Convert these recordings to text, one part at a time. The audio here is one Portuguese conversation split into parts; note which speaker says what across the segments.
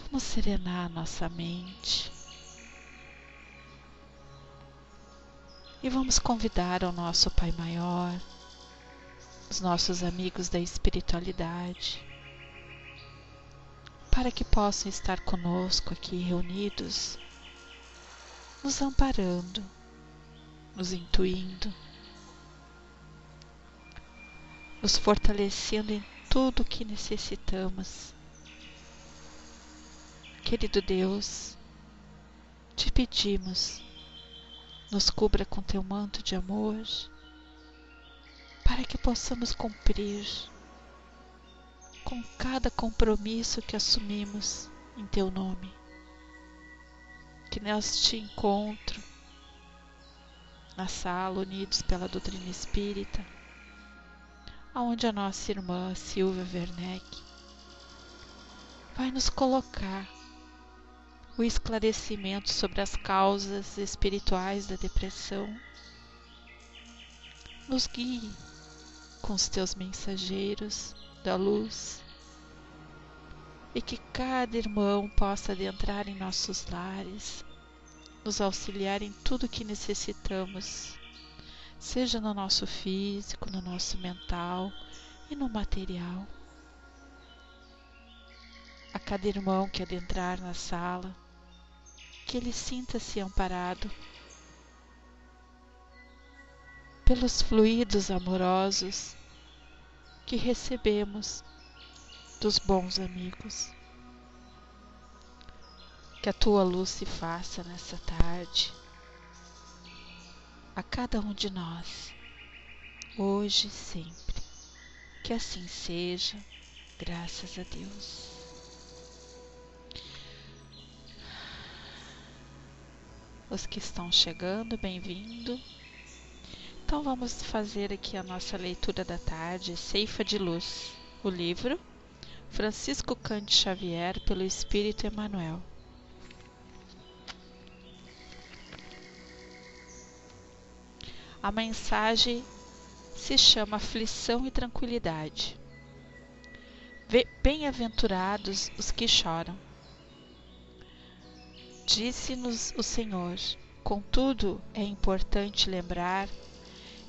Speaker 1: Vamos serenar nossa mente e vamos convidar ao nosso Pai Maior, os nossos amigos da espiritualidade, para que possam estar conosco aqui reunidos, nos amparando, nos intuindo, nos fortalecendo em tudo o que necessitamos. Querido Deus, te pedimos, nos cubra com teu manto de amor, para que possamos cumprir com cada compromisso que assumimos em teu nome. Que neste encontro, na sala, unidos pela doutrina espírita, aonde a nossa irmã Silvia Werneck vai nos colocar o esclarecimento sobre as causas espirituais da depressão. Nos guie com os teus mensageiros da luz e que cada irmão possa adentrar em nossos lares, nos auxiliar em tudo que necessitamos, seja no nosso físico, no nosso mental e no material. A cada irmão que adentrar na sala, que ele sinta-se amparado pelos fluidos amorosos que recebemos dos bons amigos. Que a tua luz se faça nessa tarde a cada um de nós, hoje e sempre. Que assim seja, graças a Deus. Os que estão chegando, bem-vindo. Então vamos fazer aqui a nossa leitura da tarde, Ceifa de Luz, o livro Francisco Cândido Xavier, pelo Espírito Emmanuel. A mensagem se chama Aflição e Tranquilidade. Bem-aventurados os que choram. Disse-nos o Senhor: contudo, é importante lembrar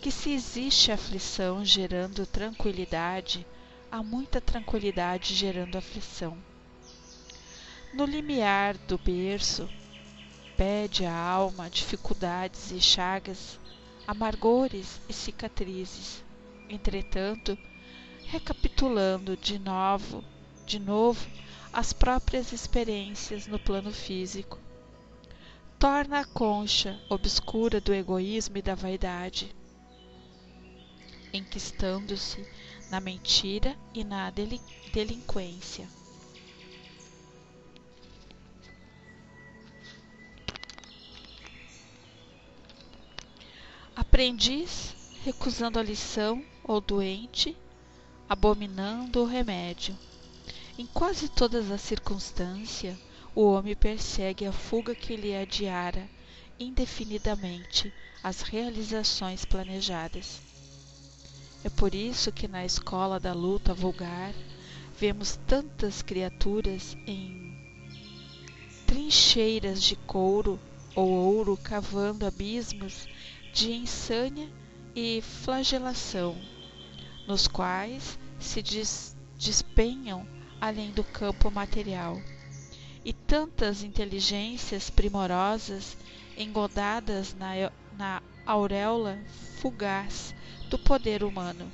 Speaker 1: que se existe aflição gerando tranquilidade, há muita tranquilidade gerando aflição. No limiar do berço, pede a alma dificuldades e chagas, amargores e cicatrizes. Entretanto, recapitulando de novo as próprias experiências no plano físico, torna a concha obscura do egoísmo e da vaidade, enquistando-se na mentira e na delinquência. Aprendiz recusando a lição, ou doente, abominando o remédio. Em quase todas as circunstâncias, o homem persegue a fuga que lhe adiara indefinidamente as realizações planejadas. É por isso que na escola da luta vulgar vemos tantas criaturas em trincheiras de couro ou ouro cavando abismos de insânia e flagelação, nos quais se despenham além do campo material, e tantas inteligências primorosas engodadas na auréola fugaz do poder humano,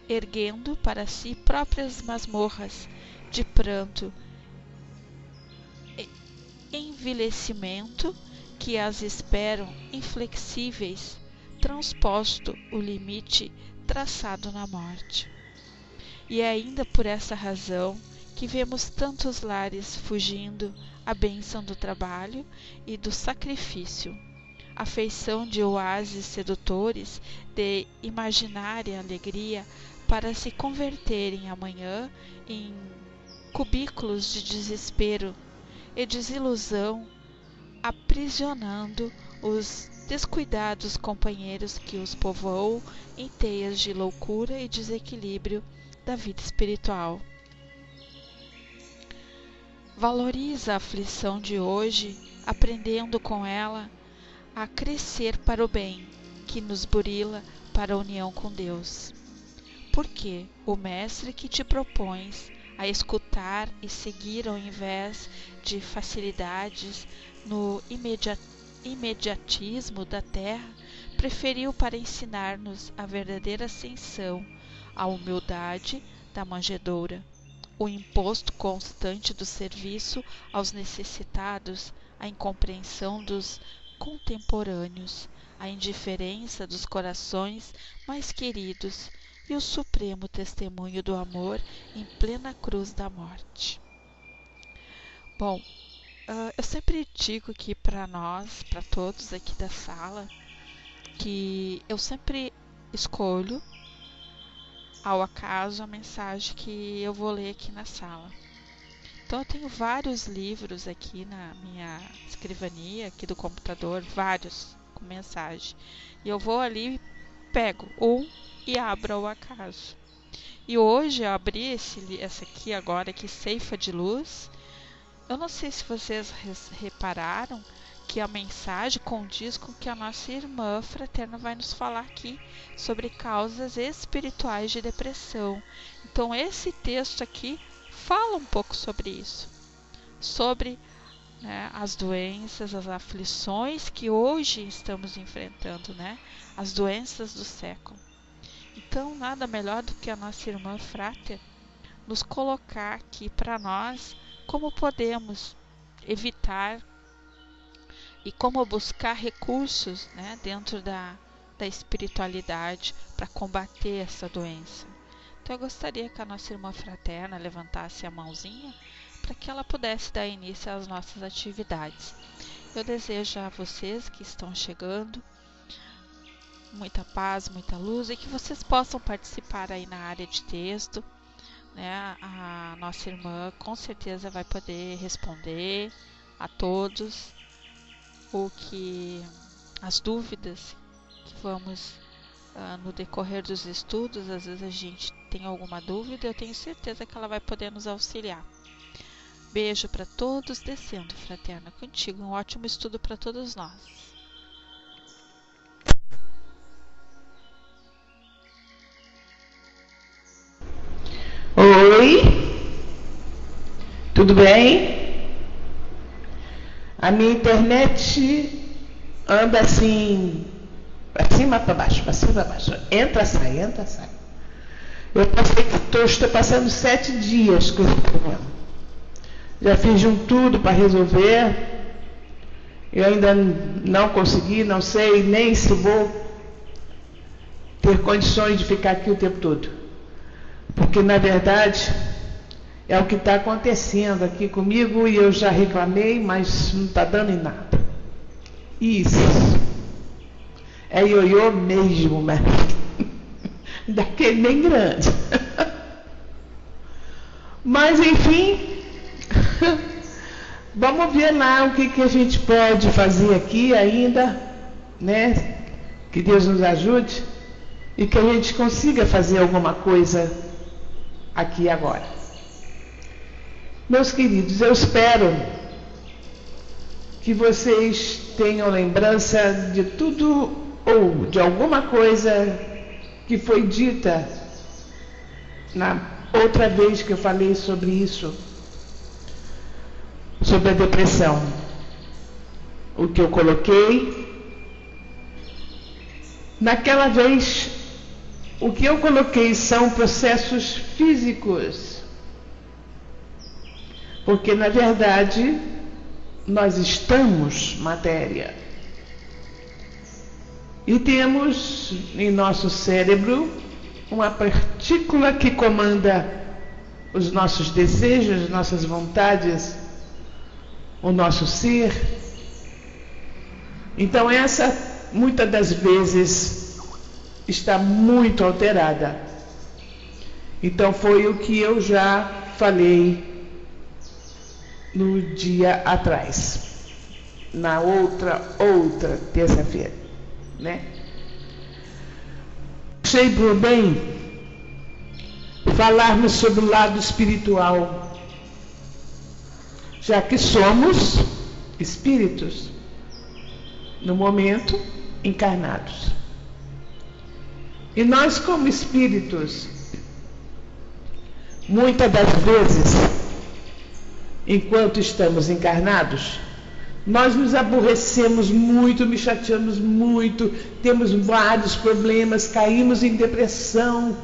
Speaker 1: erguendo para si próprias masmorras de pranto e envilecimento que as esperam inflexíveis, transposto o limite traçado na morte. E é ainda por essa razão que vemos tantos lares fugindo à bênção do trabalho e do sacrifício, a feição de oásis sedutores de imaginária alegria, para se converterem amanhã em cubículos de desespero e desilusão, aprisionando os descuidados companheiros que os povoam em teias de loucura e desequilíbrio da vida espiritual. Valoriza a aflição de hoje, aprendendo com ela a crescer para o bem, que nos burila para a união com Deus. Porque o mestre que te propões a escutar e seguir ao invés de facilidades no imediatismo da terra, preferiu para ensinar-nos a verdadeira ascensão, a humildade da manjedoura, o imposto constante do serviço aos necessitados, a incompreensão dos contemporâneos, a indiferença dos corações mais queridos e o supremo testemunho do amor em plena cruz da morte. Bom, eu sempre digo aqui para nós, para todos aqui da sala, que eu sempre escolho ao acaso a mensagem que eu vou ler aqui na sala. Então eu tenho vários livros aqui na minha escrivania, aqui do computador, vários com mensagem. E eu vou ali, pego um e abro ao acaso. E hoje eu abri essa aqui agora, que Ceifa de Luz. Eu não sei se vocês repararam que a mensagem condiz com que a nossa irmã fraterna vai nos falar aqui sobre causas espirituais de depressão. Então esse texto aqui fala um pouco sobre isso, sobre as doenças, as aflições que hoje estamos enfrentando, as doenças do século. Então nada melhor do que a nossa irmã frater nos colocar aqui para nós como podemos evitar e como buscar recursos dentro da espiritualidade para combater essa doença. Então eu gostaria que a nossa irmã fraterna levantasse a mãozinha para que ela pudesse dar início às nossas atividades. Eu desejo a vocês que estão chegando muita paz, muita luz e que vocês possam participar aí na área de texto. A nossa irmã com certeza vai poder responder a todos as dúvidas que vamos no decorrer dos estudos. Às vezes a gente tem alguma dúvida, eu tenho certeza que ela vai poder nos auxiliar. Beijo para todos, descendo fraterna contigo, um ótimo estudo para todos nós.
Speaker 2: Oi, tudo bem? A minha internet anda assim, para cima, para baixo, para cima, para baixo. Entra, sai, entra, sai. Estou passando 7 dias com esse problema. Já fiz de tudo para resolver. Eu ainda não consegui, não sei nem se vou ter condições de ficar aqui o tempo todo. Porque, na verdade, é o que está acontecendo aqui comigo e eu já reclamei, mas não está dando em nada. Isso. É ioiô mesmo, mas daquele bem grande. Mas, enfim, vamos ver lá o que a gente pode fazer aqui ainda, Que Deus nos ajude e que a gente consiga fazer alguma coisa aqui agora. Meus queridos, eu espero que vocês tenham lembrança de tudo ou de alguma coisa que foi dita na outra vez que eu falei sobre isso, sobre a depressão. O que eu coloquei naquela vez, o que eu coloquei são processos físicos, porque na verdade nós estamos matéria e temos em nosso cérebro uma partícula que comanda os nossos desejos, nossas vontades, o nosso ser. Então essa muitas das vezes está muito alterada. Então foi o que eu já falei no dia atrás, na outra terça-feira, Achei por bem falarmos sobre o lado espiritual, já que somos espíritos, no momento encarnados. E nós, como espíritos, muitas das vezes, enquanto estamos encarnados, nós nos aborrecemos muito, nos chateamos muito, temos vários problemas, caímos em depressão,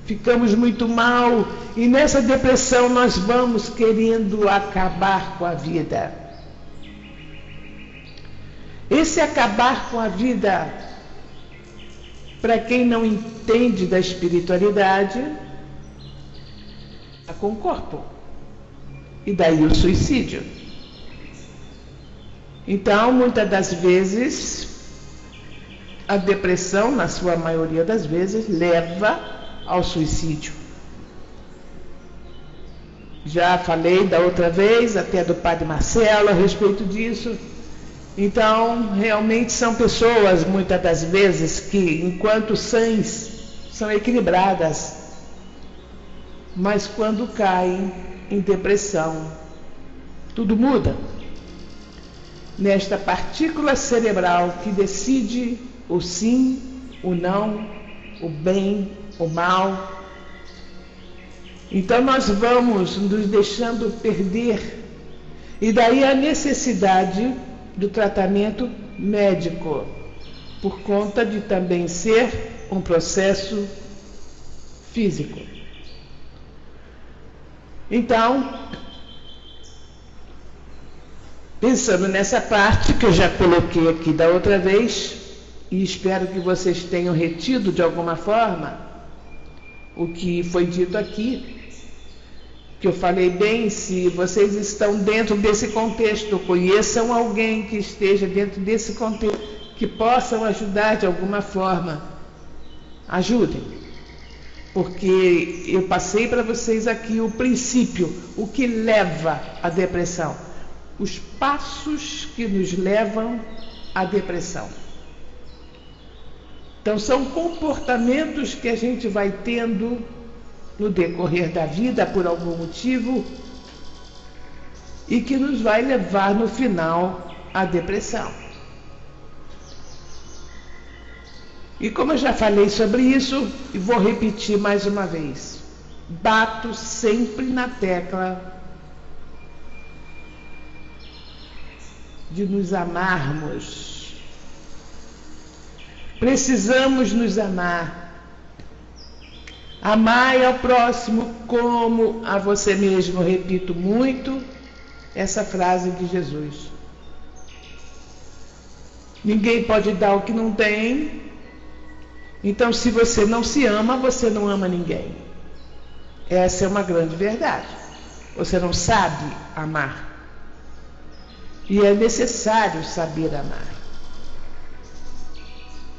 Speaker 2: ficamos muito mal, e nessa depressão nós vamos querendo acabar com a vida. Esse acabar com a vida, para quem não entende da espiritualidade, é com o corpo. E daí o suicídio. Então, muitas das vezes, a depressão, na sua maioria das vezes, leva ao suicídio. Já falei da outra vez, até do Padre Marcelo, a respeito disso. Então, realmente são pessoas, muitas das vezes, que, enquanto sãs, são equilibradas, mas quando caem em depressão, tudo muda. Nesta partícula cerebral que decide o sim, o não, o bem, o mal. Então nós vamos nos deixando perder, e daí a necessidade do tratamento médico, por conta de também ser um processo físico. Então, pensando nessa parte que eu já coloquei aqui da outra vez, e espero que vocês tenham retido de alguma forma o que foi dito aqui, que eu falei bem, se vocês estão dentro desse contexto, conheçam alguém que esteja dentro desse contexto, que possam ajudar de alguma forma, ajudem. Porque eu passei para vocês aqui o princípio, o que leva à depressão, os passos que nos levam à depressão. Então são comportamentos que a gente vai tendo no decorrer da vida por algum motivo e que nos vai levar no final à depressão. E como eu já falei sobre isso, e vou repetir mais uma vez, bato sempre na tecla de nos amarmos. Precisamos nos amar. Amai ao próximo como a você mesmo. Repito muito essa frase de Jesus. Ninguém pode dar o que não tem. Então, se você não se ama, você não ama ninguém. Essa é uma grande verdade. Você não sabe amar. E é necessário saber amar.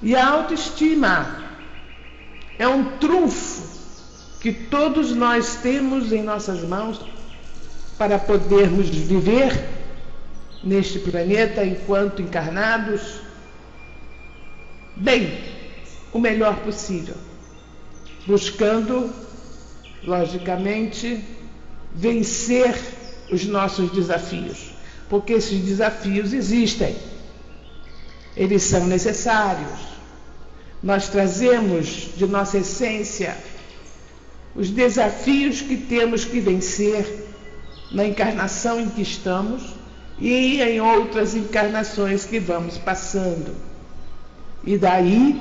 Speaker 2: E a autoestima é um trunfo que todos nós temos em nossas mãos para podermos viver neste planeta enquanto encarnados bem, o melhor possível, buscando, logicamente, vencer os nossos desafios, porque esses desafios existem, eles são necessários. Nós trazemos de nossa essência os desafios que temos que vencer na encarnação em que estamos e em outras encarnações que vamos passando. E daí,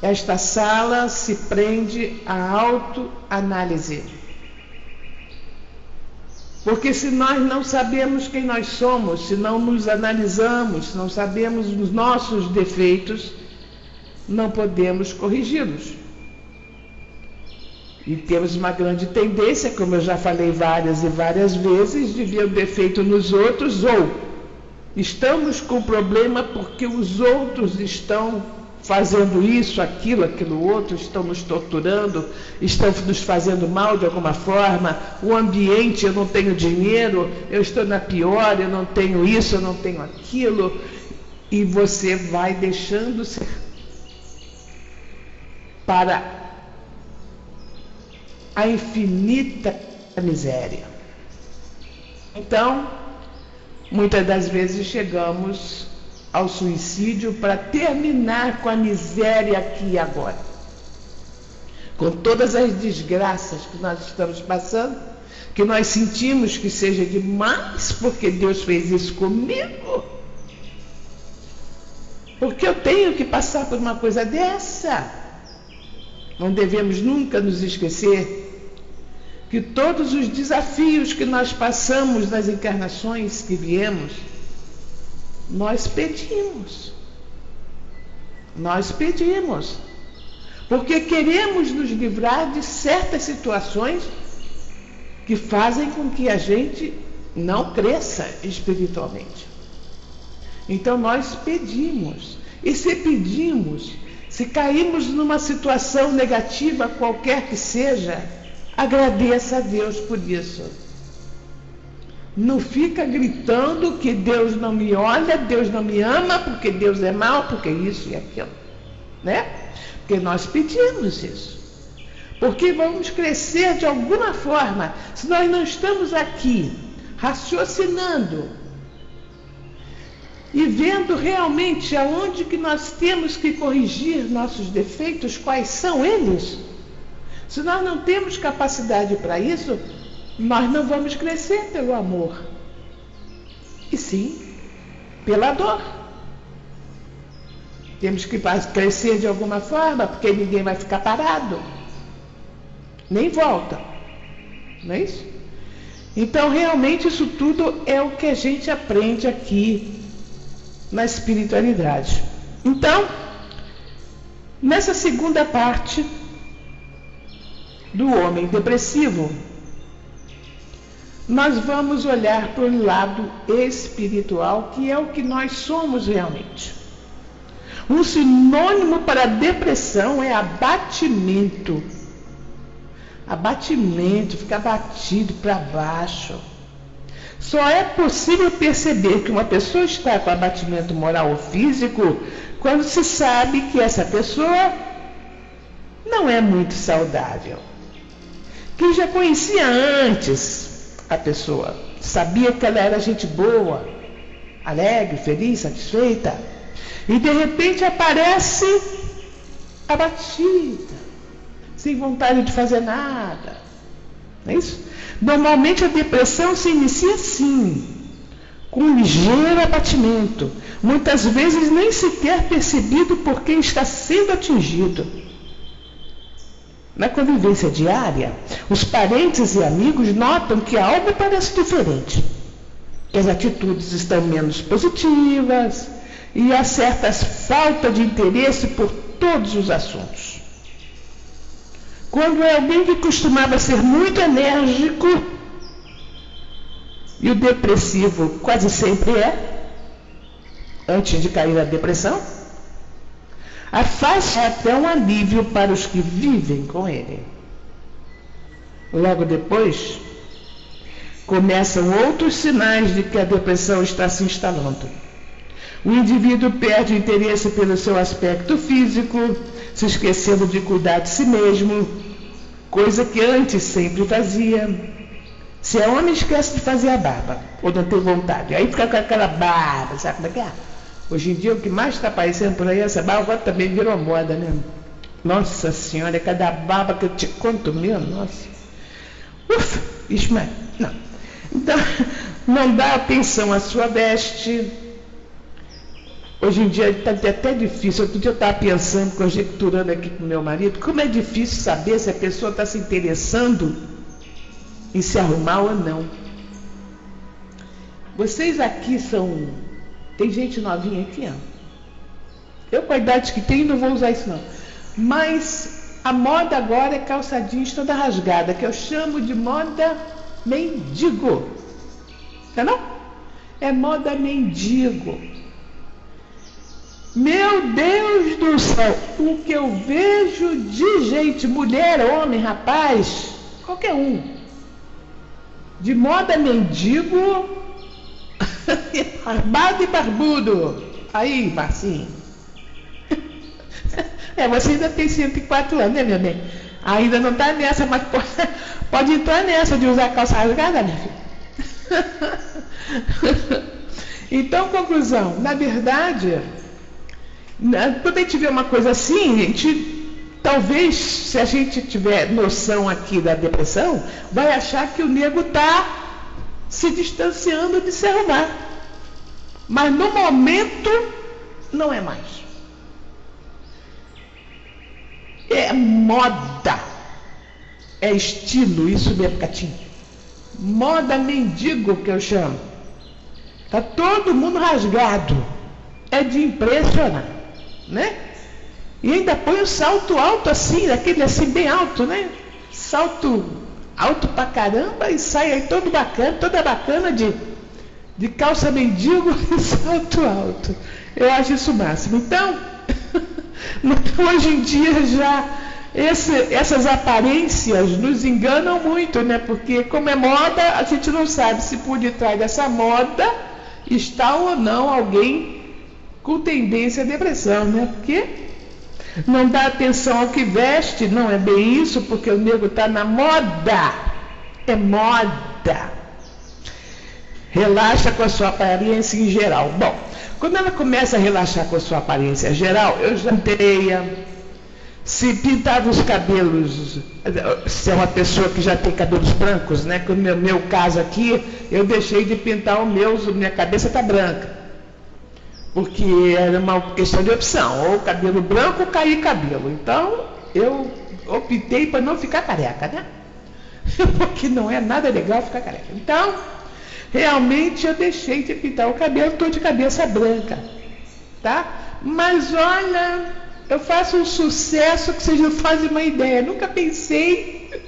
Speaker 2: esta sala se prende à autoanálise. Porque se nós não sabemos quem nós somos, se não nos analisamos, se não sabemos os nossos defeitos, não podemos corrigi-los. E temos uma grande tendência, como eu já falei várias e várias vezes, de ver o defeito nos outros, ou estamos com problema porque os outros estão fazendo isso, aquilo outro, estão nos torturando, estão nos fazendo mal de alguma forma, o ambiente, eu não tenho dinheiro, eu estou na pior, eu não tenho isso, eu não tenho aquilo, e você vai deixando-se para a infinita miséria. Então, muitas das vezes chegamos ao suicídio para terminar com a miséria aqui e agora. Com todas as desgraças que nós estamos passando, que nós sentimos que seja demais, porque Deus fez isso comigo. Porque eu tenho que passar por uma coisa dessa? Não devemos nunca nos esquecer que todos os desafios que nós passamos nas encarnações que viemos, nós pedimos. Nós pedimos. Porque queremos nos livrar de certas situações que fazem com que a gente não cresça espiritualmente. Então nós pedimos. E se pedimos, se caímos numa situação negativa, qualquer que seja, agradeça a Deus por isso. Não fica gritando que Deus não me olha, Deus não me ama, porque Deus é mau, porque isso e aquilo. Né? Porque nós pedimos isso. Porque vamos crescer de alguma forma. Se nós não estamos aqui raciocinando e vendo realmente aonde que nós temos que corrigir nossos defeitos, quais são eles, se nós não temos capacidade para isso, nós não vamos crescer pelo amor, e sim pela dor. Temos que crescer de alguma forma, porque ninguém vai ficar parado, nem volta, não é isso? Então realmente isso tudo é o que a gente aprende aqui na espiritualidade. Então, nessa segunda parte do homem depressivo, nós vamos olhar para o lado espiritual, que é o que nós somos realmente. Um sinônimo para depressão é abatimento. Abatimento, ficar abatido para baixo. Só é possível perceber que uma pessoa está com abatimento moral ou físico quando se sabe que essa pessoa não é muito saudável. Quem já conhecia antes a pessoa, sabia que ela era gente boa, alegre, feliz, satisfeita, e de repente aparece abatida, sem vontade de fazer nada. Não é isso? Normalmente a depressão se inicia assim, com um ligeiro abatimento, muitas vezes nem sequer percebido por quem está sendo atingido. Na convivência diária, os parentes e amigos notam que algo parece diferente, que as atitudes estão menos positivas e há certa falta de interesse por todos os assuntos. Quando é alguém que costumava ser muito enérgico, e o depressivo quase sempre é, antes de cair na depressão, a faixa é até um alívio para os que vivem com ele. Logo depois, começam outros sinais de que a depressão está se instalando. O indivíduo perde interesse pelo seu aspecto físico, se esquecendo de cuidar de si mesmo, coisa que antes sempre fazia. Se é homem, esquece de fazer a barba, ou não tem vontade, aí fica com aquela barba, sabe como é que é? Hoje em dia o que mais está aparecendo por aí, essa barba agora também virou moda, né? Nossa Senhora, cada barba que eu te conto mesmo, nossa. Ufa, Ismael, não. Então, não dá atenção à sua veste. Hoje em dia está até difícil. Outro dia eu estava pensando, conjecturando aqui com meu marido, como é difícil saber se a pessoa está se interessando em se arrumar ou não. Vocês aqui são... Tem gente novinha aqui, ó. Eu, com a idade que tenho, não vou usar isso não. Mas a moda agora é calça jeans toda rasgada, que eu chamo de moda mendigo. Não? É moda mendigo. Meu Deus do céu, o que eu vejo de gente, mulher, homem, rapaz, qualquer um, de moda mendigo, barbado e barbudo. Aí, Marcinho. Você ainda tem 104 anos, né, meu bem? Ainda não está nessa, mas pode entrar nessa de usar calça rasgada, minha filha. Então, conclusão, na verdade, quando a gente vê uma coisa assim, a gente, talvez, se a gente tiver noção aqui da depressão, vai achar que o nego está se distanciando de se arrumar. Mas no momento, não é mais. É moda, é estilo, isso mesmo, Catinho. Moda mendigo, que eu chamo. Tá todo mundo rasgado. É de impressionar, né? E ainda põe o salto alto assim, aquele assim bem alto, né? Salto alto pra caramba e sai aí todo bacana, toda bacana de calça mendigo e salto alto. Eu acho isso o máximo. Então, hoje em dia já essas aparências nos enganam muito, né? Porque como é moda, a gente não sabe se por detrás dessa moda está ou não alguém com tendência à depressão, né? Porque não dá atenção ao que veste, não é bem isso, porque o nego está na moda. É moda. Relaxa com a sua aparência em geral. Bom, quando ela começa a relaxar com a sua aparência geral, eu já teria, se pintava os cabelos, se é uma pessoa que já tem cabelos brancos, né? Que no meu caso aqui, eu deixei de pintar o meu, minha cabeça está branca. Porque era uma questão de opção, ou cabelo branco ou cair cabelo. Então, eu optei para não ficar careca, né? Porque não é nada legal ficar careca. Então, realmente eu deixei de pintar o cabelo, estou de cabeça branca, tá? Mas olha, eu faço um sucesso que vocês não fazem uma ideia. Nunca pensei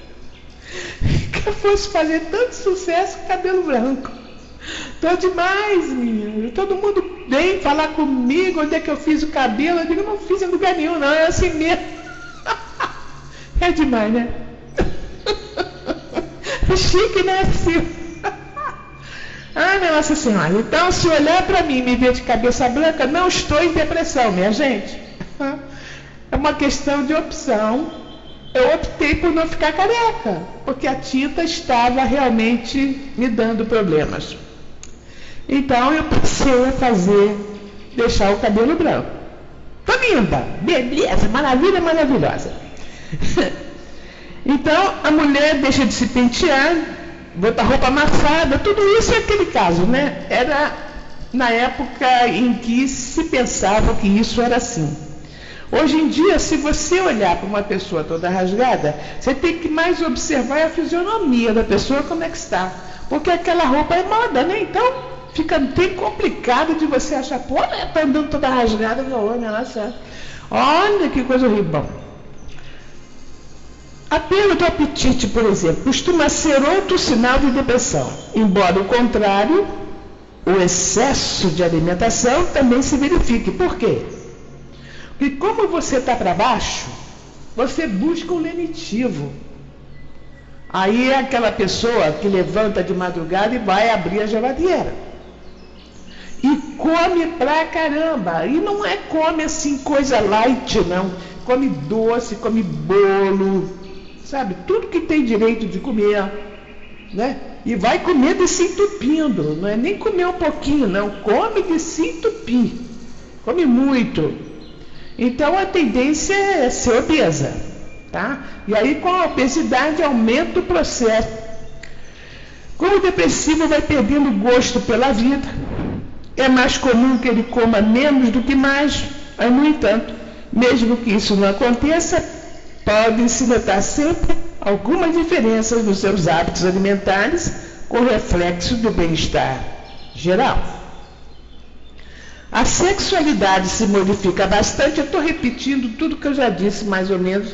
Speaker 2: que eu fosse fazer tanto sucesso com cabelo branco. Tô demais, menina. Todo mundo vem falar comigo onde é que eu fiz o cabelo. Eu digo, não fiz em lugar nenhum, não. É assim mesmo. É demais, né? Chique, né, Silvio? Ai, minha Nossa Senhora. Então, se olhar para mim e me ver de cabeça branca, não estou em depressão, minha gente. É uma questão de opção. Eu optei por não ficar careca, porque a tinta estava realmente me dando problemas. Então, eu passei a deixar o cabelo branco. Tô linda, beleza, maravilha, maravilhosa. Então, a mulher deixa de se pentear, bota roupa amassada, tudo isso é aquele caso, né? Era na época em que se pensava que isso era assim. Hoje em dia, se você olhar para uma pessoa toda rasgada, você tem que mais observar a fisionomia da pessoa, como é que está. Porque aquela roupa é moda, né? Então, fica bem complicado de você achar, pô, tá andando toda rasgada, olha que coisa horrível. Bom, a perda do apetite, por exemplo, costuma ser outro sinal de depressão, embora o contrário, o excesso de alimentação também se verifique. Por quê? Porque como você está para baixo, você busca um lenitivo. Aí é aquela pessoa que levanta de madrugada e vai abrir a geladeira. E come pra caramba. E não é come assim coisa light, não. Come doce, come bolo, sabe? Tudo que tem direito de comer, né? E vai comer de se entupindo. Não é nem comer um pouquinho, não. Come de se entupir. Come muito. Então a tendência é ser obesa, tá? E aí com a obesidade aumenta o processo. Como o depressivo vai perdendo gosto pela vida, é mais comum que ele coma menos do que mais, mas no entanto, mesmo que isso não aconteça, podem se notar sempre algumas diferenças nos seus hábitos alimentares com reflexo do bem-estar geral. A sexualidade se modifica bastante. Eu estou repetindo tudo que eu já disse mais ou menos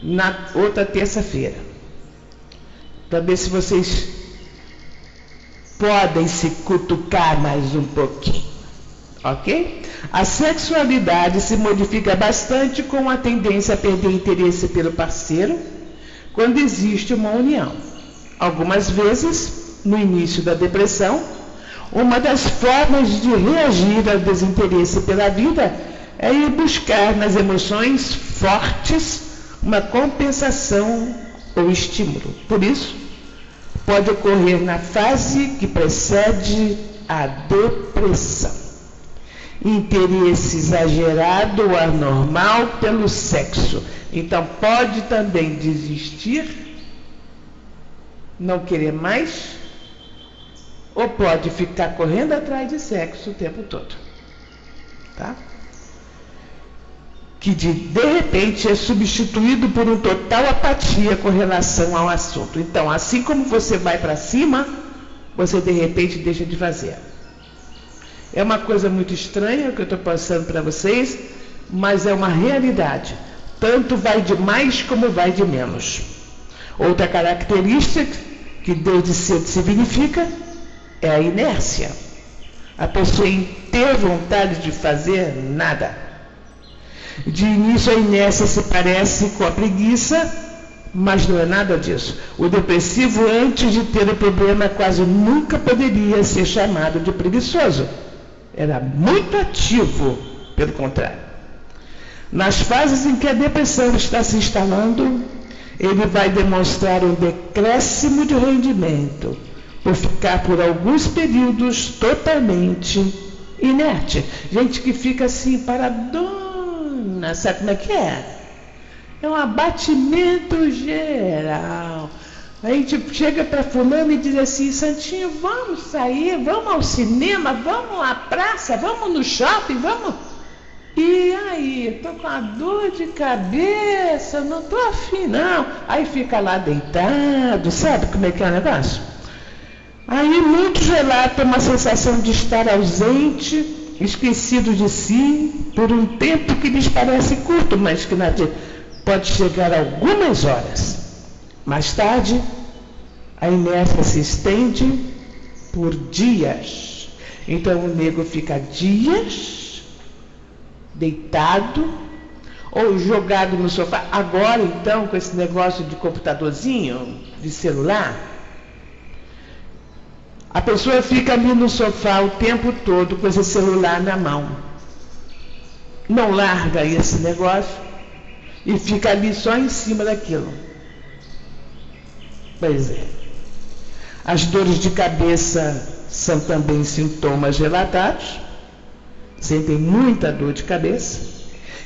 Speaker 2: na outra terça-feira, para ver se vocês podem se cutucar mais um pouquinho, ok? A sexualidade se modifica bastante com a tendência a perder interesse pelo parceiro quando existe uma união. Algumas vezes, no início da depressão, uma das formas de reagir ao desinteresse pela vida é ir buscar nas emoções fortes uma compensação ou estímulo. Por isso, pode ocorrer na fase que precede a depressão. Interesse exagerado ou anormal pelo sexo. Então, pode também desistir, não querer mais, ou pode ficar correndo atrás de sexo o tempo todo. Tá? Que de repente é substituído por uma total apatia com relação ao assunto. Então, assim como você vai para cima, você de repente deixa de fazer. É uma coisa muito estranha o que eu estou passando para vocês, mas é uma realidade. Tanto vai de mais como vai de menos. Outra característica que desde cedo se verifica é a inércia. A pessoa em ter vontade de fazer nada. De início a inércia se parece com a preguiça, mas não é nada disso. O depressivo, antes de ter o problema, quase nunca poderia ser chamado de preguiçoso. Era muito ativo, pelo contrário. Nas fases em que a depressão está se instalando, ele vai demonstrar um decréscimo de rendimento, por ficar por alguns períodos totalmente inerte. Gente que fica assim, paradona, sabe como é que é? É um abatimento geral. A gente chega para fulano e diz assim: Santinho, vamos sair, vamos ao cinema, vamos à praça, vamos no shopping, vamos. E aí, tô com a dor de cabeça, não tô afim não. Aí fica lá deitado, sabe como é que é o negócio? Aí muitos relatam uma sensação de estar ausente, esquecido de si, por um tempo que lhes parece curto, mas que pode chegar a algumas horas. Mais tarde, a inércia se estende por dias. Então o nego fica dias deitado ou jogado no sofá. Agora então, com esse negócio de computadorzinho, de celular, a pessoa fica ali no sofá o tempo todo com esse celular na mão. Não larga esse negócio e fica ali só em cima daquilo. Pois é. As dores de cabeça são também sintomas relatados. Sentem muita dor de cabeça.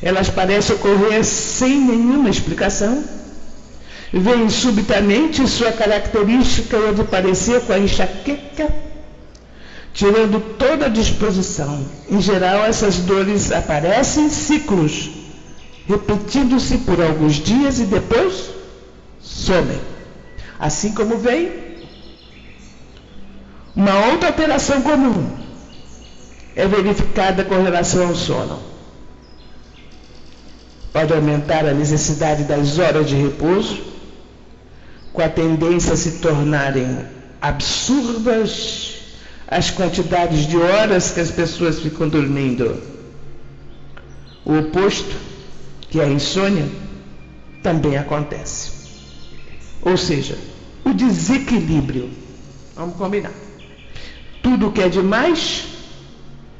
Speaker 2: Elas parecem ocorrer sem nenhuma explicação. Vêm subitamente, sua característica é de parecer com a enxaqueca, tirando toda a disposição. Em geral, essas dores aparecem em ciclos, repetindo-se por alguns dias e depois somem. Assim como vem, uma outra alteração comum é verificada com relação ao sono. Pode aumentar a necessidade das horas de repouso, com a tendência a se tornarem absurdas as quantidades de horas que as pessoas ficam dormindo. O oposto, que é a insônia, também acontece. Ou seja, o desequilíbrio. Vamos combinar. Tudo que é de mais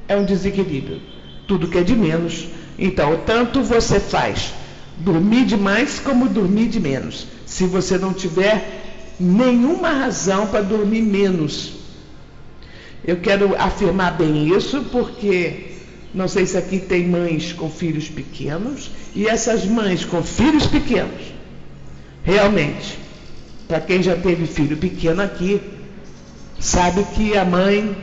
Speaker 2: é um desequilíbrio. Tudo que é de menos. Então, tanto você faz dormir demais como dormir de menos. Se você não tiver nenhuma razão para dormir menos. Eu quero afirmar bem isso porque não sei se aqui tem mães com filhos pequenos, e essas mães com filhos pequenos, realmente, para quem já teve filho pequeno aqui, sabe que a mãe,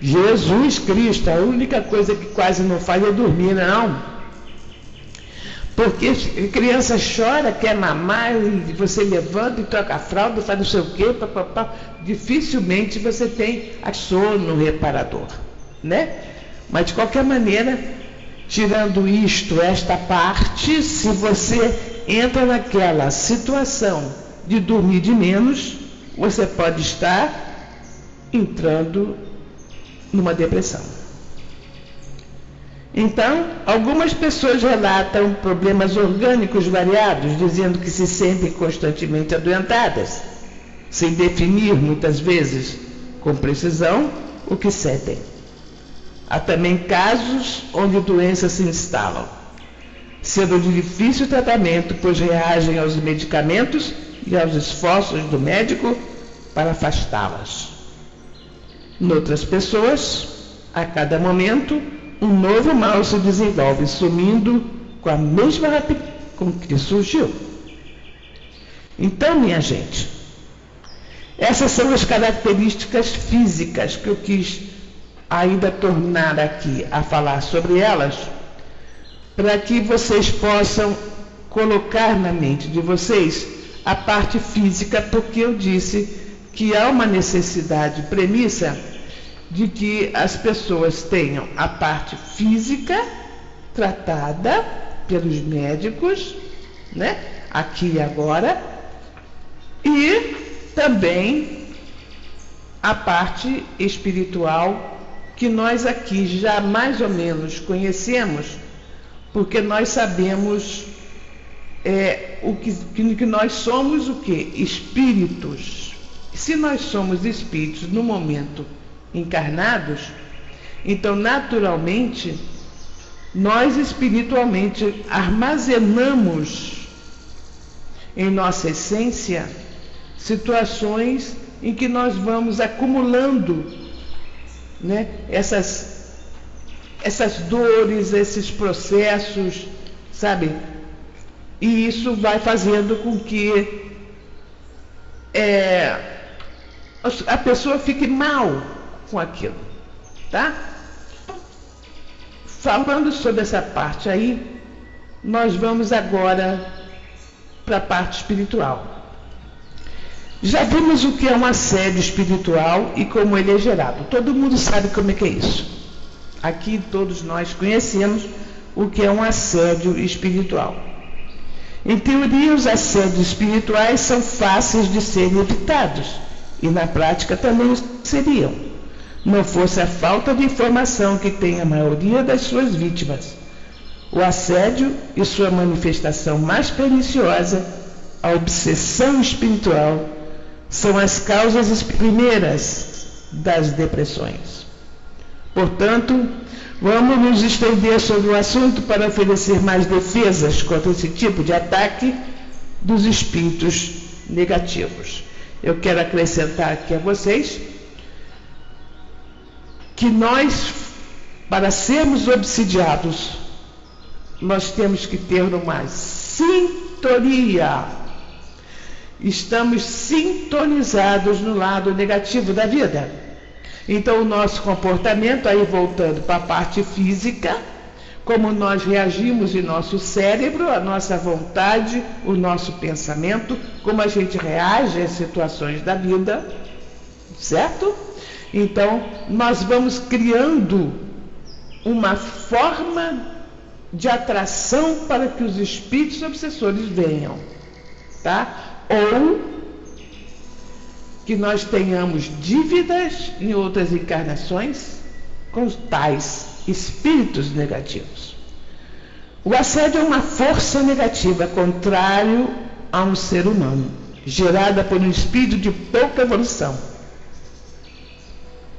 Speaker 2: Jesus Cristo, a única coisa que quase não faz é dormir, não. Porque a criança chora, quer mamar, e você levanta e troca a fralda, faz não sei o quê, papapá. Dificilmente você tem sono reparador, né? Mas de qualquer maneira, tirando esta parte, se você entra naquela situação de dormir de menos, você pode estar entrando numa depressão. Então, algumas pessoas relatam problemas orgânicos variados, dizendo que se sentem constantemente adoentadas, sem definir, muitas vezes, com precisão, o que sentem. Há também casos onde doenças se instalam, sendo de difícil tratamento, pois reagem aos medicamentos e aos esforços do médico para afastá-las. Noutras pessoas, a cada momento, um novo mal se desenvolve, sumindo com a mesma rapidez com que surgiu. Então, minha gente, essas são as características físicas que eu quis ainda tornar aqui a falar sobre elas, para que vocês possam colocar na mente de vocês a parte física, porque eu disse que há uma necessidade premissa de que as pessoas tenham a parte física tratada pelos médicos, né, aqui e agora, e também a parte espiritual, que nós aqui já mais ou menos conhecemos, porque nós sabemos que nós somos o quê? Espíritos. Se nós somos espíritos no momento encarnados, então naturalmente nós espiritualmente armazenamos em nossa essência situações em que nós vamos acumulando, né, essas dores, esses processos, sabe? E isso vai fazendo com que a pessoa fique mal com aquilo, tá? Falando sobre essa parte aí, nós vamos agora para a parte espiritual. Já vimos o que é um assédio espiritual e como ele é gerado. Todo mundo sabe como é que é isso. Aqui todos nós conhecemos o que é um assédio espiritual. Em teoria, os assédios espirituais são fáceis de serem evitados, e na prática também seriam, não fosse a falta de informação que tem a maioria das suas vítimas. O assédio e sua manifestação mais perniciosa, a obsessão espiritual, são as causas primeiras das depressões. Portanto, vamos nos estender sobre o assunto para oferecer mais defesas contra esse tipo de ataque dos espíritos negativos. Eu quero acrescentar aqui a vocês que nós, para sermos obsidiados, nós temos que ter uma sintonia. Estamos sintonizados no lado negativo da vida. Então, o nosso comportamento, aí voltando para a parte física, como nós reagimos em nosso cérebro, a nossa vontade, o nosso pensamento, como a gente reage às situações da vida, certo? Então, nós vamos criando uma forma de atração para que os espíritos obsessores venham, tá? Ou que nós tenhamos dívidas em outras encarnações com tais espíritos negativos. O assédio é uma força negativa, contrário a um ser humano, gerada por um espírito de pouca evolução.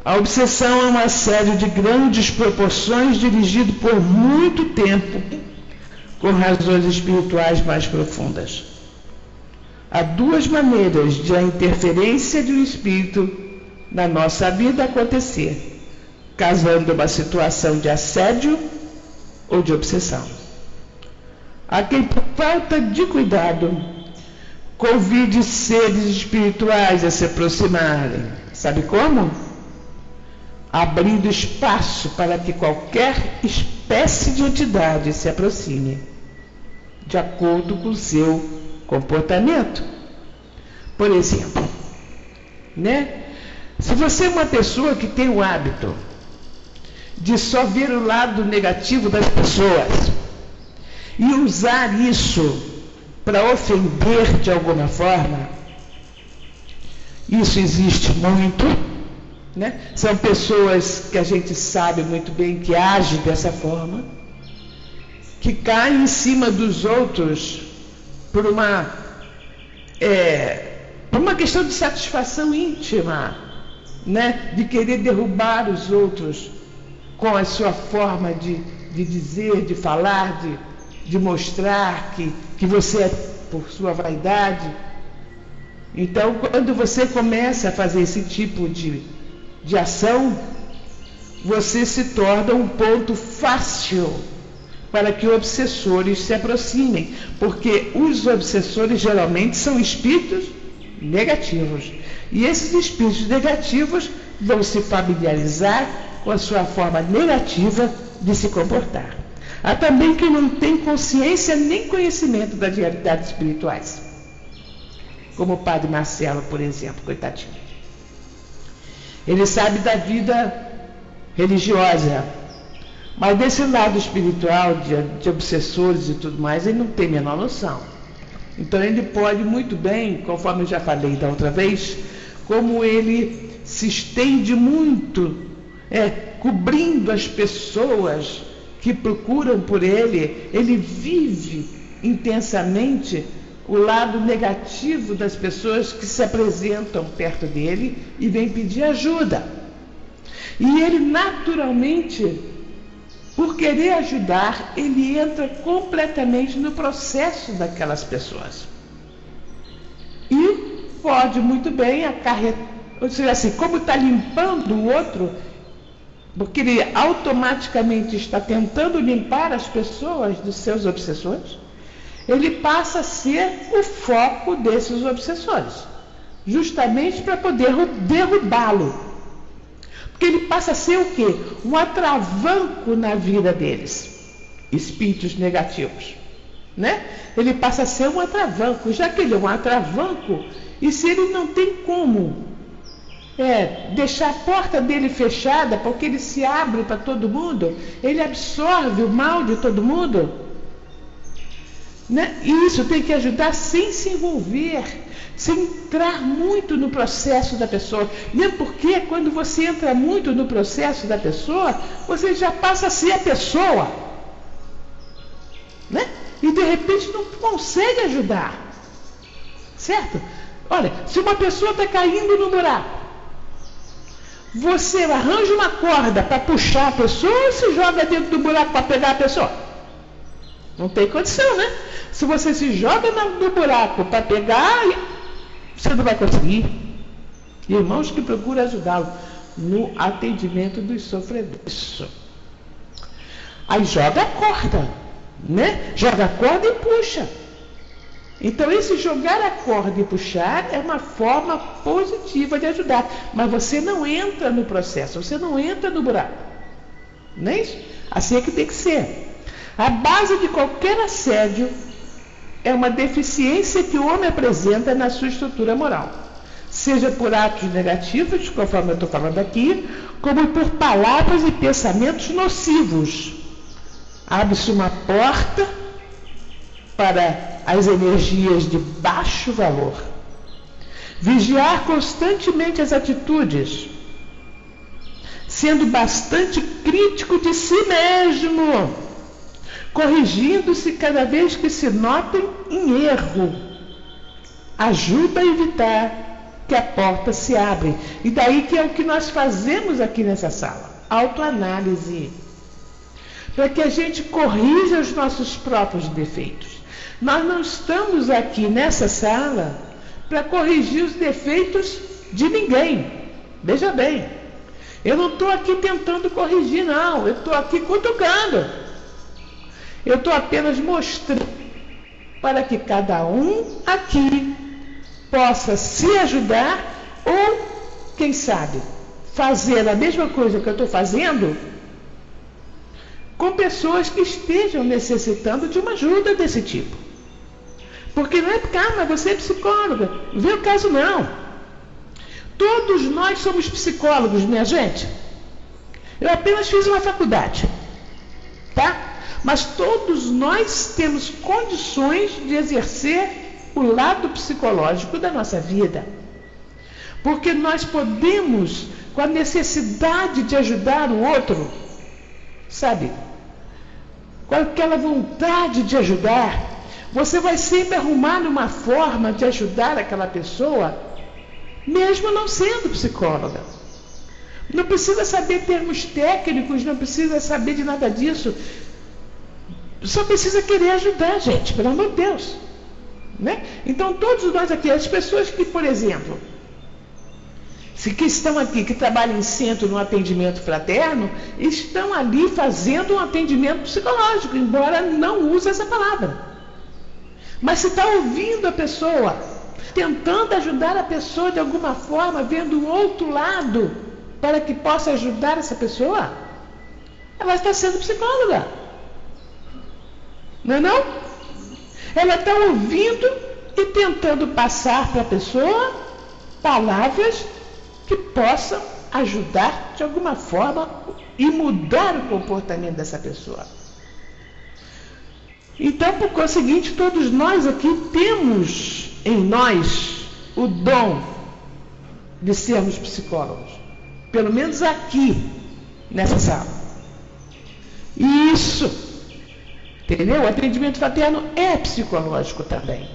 Speaker 2: A obsessão é um assédio de grandes proporções, dirigido por muito tempo, com razões espirituais mais profundas. Há duas maneiras de a interferência de um espírito na nossa vida acontecer, causando uma situação de assédio ou de obsessão. Há quem, por falta de cuidado, convide seres espirituais a se aproximarem. Sabe como? Abrindo espaço para que qualquer espécie de entidade se aproxime, de acordo com o seu comportamento. Por exemplo, né? Se você é uma pessoa que tem o hábito de só ver o lado negativo das pessoas e usar isso para ofender de alguma forma, isso existe muito, né? São pessoas que a gente sabe muito bem que agem dessa forma, que caem em cima dos outros por uma questão de satisfação íntima, né? De querer derrubar os outros com a sua forma de dizer, de falar, de mostrar que você é por sua vaidade. Então, quando você começa a fazer esse tipo de ação, você se torna um ponto fácil para que obsessores se aproximem, porque os obsessores geralmente são espíritos negativos. E esses espíritos negativos vão se familiarizar com a sua forma negativa de se comportar. Há também quem não tem consciência nem conhecimento das realidades espirituais, como o Padre Marcelo, por exemplo, coitadinho. Ele sabe da vida religiosa, mas desse lado espiritual, de obsessores e tudo mais, ele não tem a menor noção. Então ele pode muito bem, conforme eu já falei da outra vez, como ele se estende muito, cobrindo as pessoas que procuram por ele, ele vive intensamente o lado negativo das pessoas que se apresentam perto dele e vêm pedir ajuda. E ele naturalmente, por querer ajudar, ele entra completamente no processo daquelas pessoas. E pode muito bem acarretar, ou seja, assim, como está limpando o outro, porque ele automaticamente está tentando limpar as pessoas dos seus obsessores, ele passa a ser o foco desses obsessores, justamente para poder derrubá-lo. Porque ele passa a ser o quê? Um atravanco na vida deles, espíritos negativos, né? Ele passa a ser um atravanco, já que ele é um atravanco, e se ele não tem como deixar a porta dele fechada, porque ele se abre para todo mundo, ele absorve o mal de todo mundo, né? E isso tem que ajudar sem se envolver, sem entrar muito no processo da pessoa. Mesmo porque quando você entra muito no processo da pessoa, você já passa a ser a pessoa, né? E de repente não consegue ajudar, certo? Olha, se uma pessoa está caindo no buraco, você arranja uma corda para puxar a pessoa ou se joga dentro do buraco para pegar a pessoa? Não tem condição, né? Se você se joga no buraco para pegar, você não vai conseguir. Irmãos que procuram ajudá-lo no atendimento dos sofredores. Aí joga a corda, né? Joga a corda e puxa. Então, esse jogar a corda e puxar é uma forma positiva de ajudar. Mas você não entra no processo, você não entra no buraco. Não é isso? Assim é que tem que ser. A base de qualquer assédio é uma deficiência que o homem apresenta na sua estrutura moral. Seja por atos negativos, conforme eu estou falando aqui, como por palavras e pensamentos nocivos. Abre-se uma porta para as energias de baixo valor. Vigiar constantemente as atitudes, sendo bastante crítico de si mesmo, corrigindo-se cada vez que se notem em erro, ajuda a evitar que a porta se abra. E daí que é o que nós fazemos aqui nessa sala, autoanálise, para que a gente corrija os nossos próprios defeitos. Nós não estamos aqui nessa sala para corrigir os defeitos de ninguém. Veja bem, eu não estou aqui tentando corrigir, não. Eu estou aqui cutucando. Eu estou apenas mostrando para que cada um aqui possa se ajudar ou, quem sabe, fazer a mesma coisa que eu estou fazendo com pessoas que estejam necessitando de uma ajuda desse tipo. Porque não é porque, mas você é psicóloga. Não vê o caso, não. Todos nós somos psicólogos, minha gente. Eu apenas fiz uma faculdade, tá? Mas todos nós temos condições de exercer o lado psicológico da nossa vida. Porque nós podemos, com a necessidade de ajudar o outro, sabe? Com aquela vontade de ajudar, você vai sempre arrumar uma forma de ajudar aquela pessoa, mesmo não sendo psicóloga. Não precisa saber termos técnicos, não precisa saber de nada disso. Só precisa querer ajudar, gente, pelo amor de Deus. né? Então, todos nós aqui, as pessoas que, por exemplo, que estão aqui, que trabalham em centro no atendimento fraterno, estão ali fazendo um atendimento psicológico, embora não use essa palavra. Mas se está ouvindo a pessoa, tentando ajudar a pessoa de alguma forma, vendo o outro lado, para que possa ajudar essa pessoa, ela está sendo psicóloga. Não é não? Ela está ouvindo e tentando passar para a pessoa palavras que possam ajudar de alguma forma e mudar o comportamento dessa pessoa. Então, por conseguinte, todos nós aqui temos em nós o dom de sermos psicólogos. Pelo menos aqui, nessa sala. E isso, entendeu? O atendimento fraterno é psicológico também.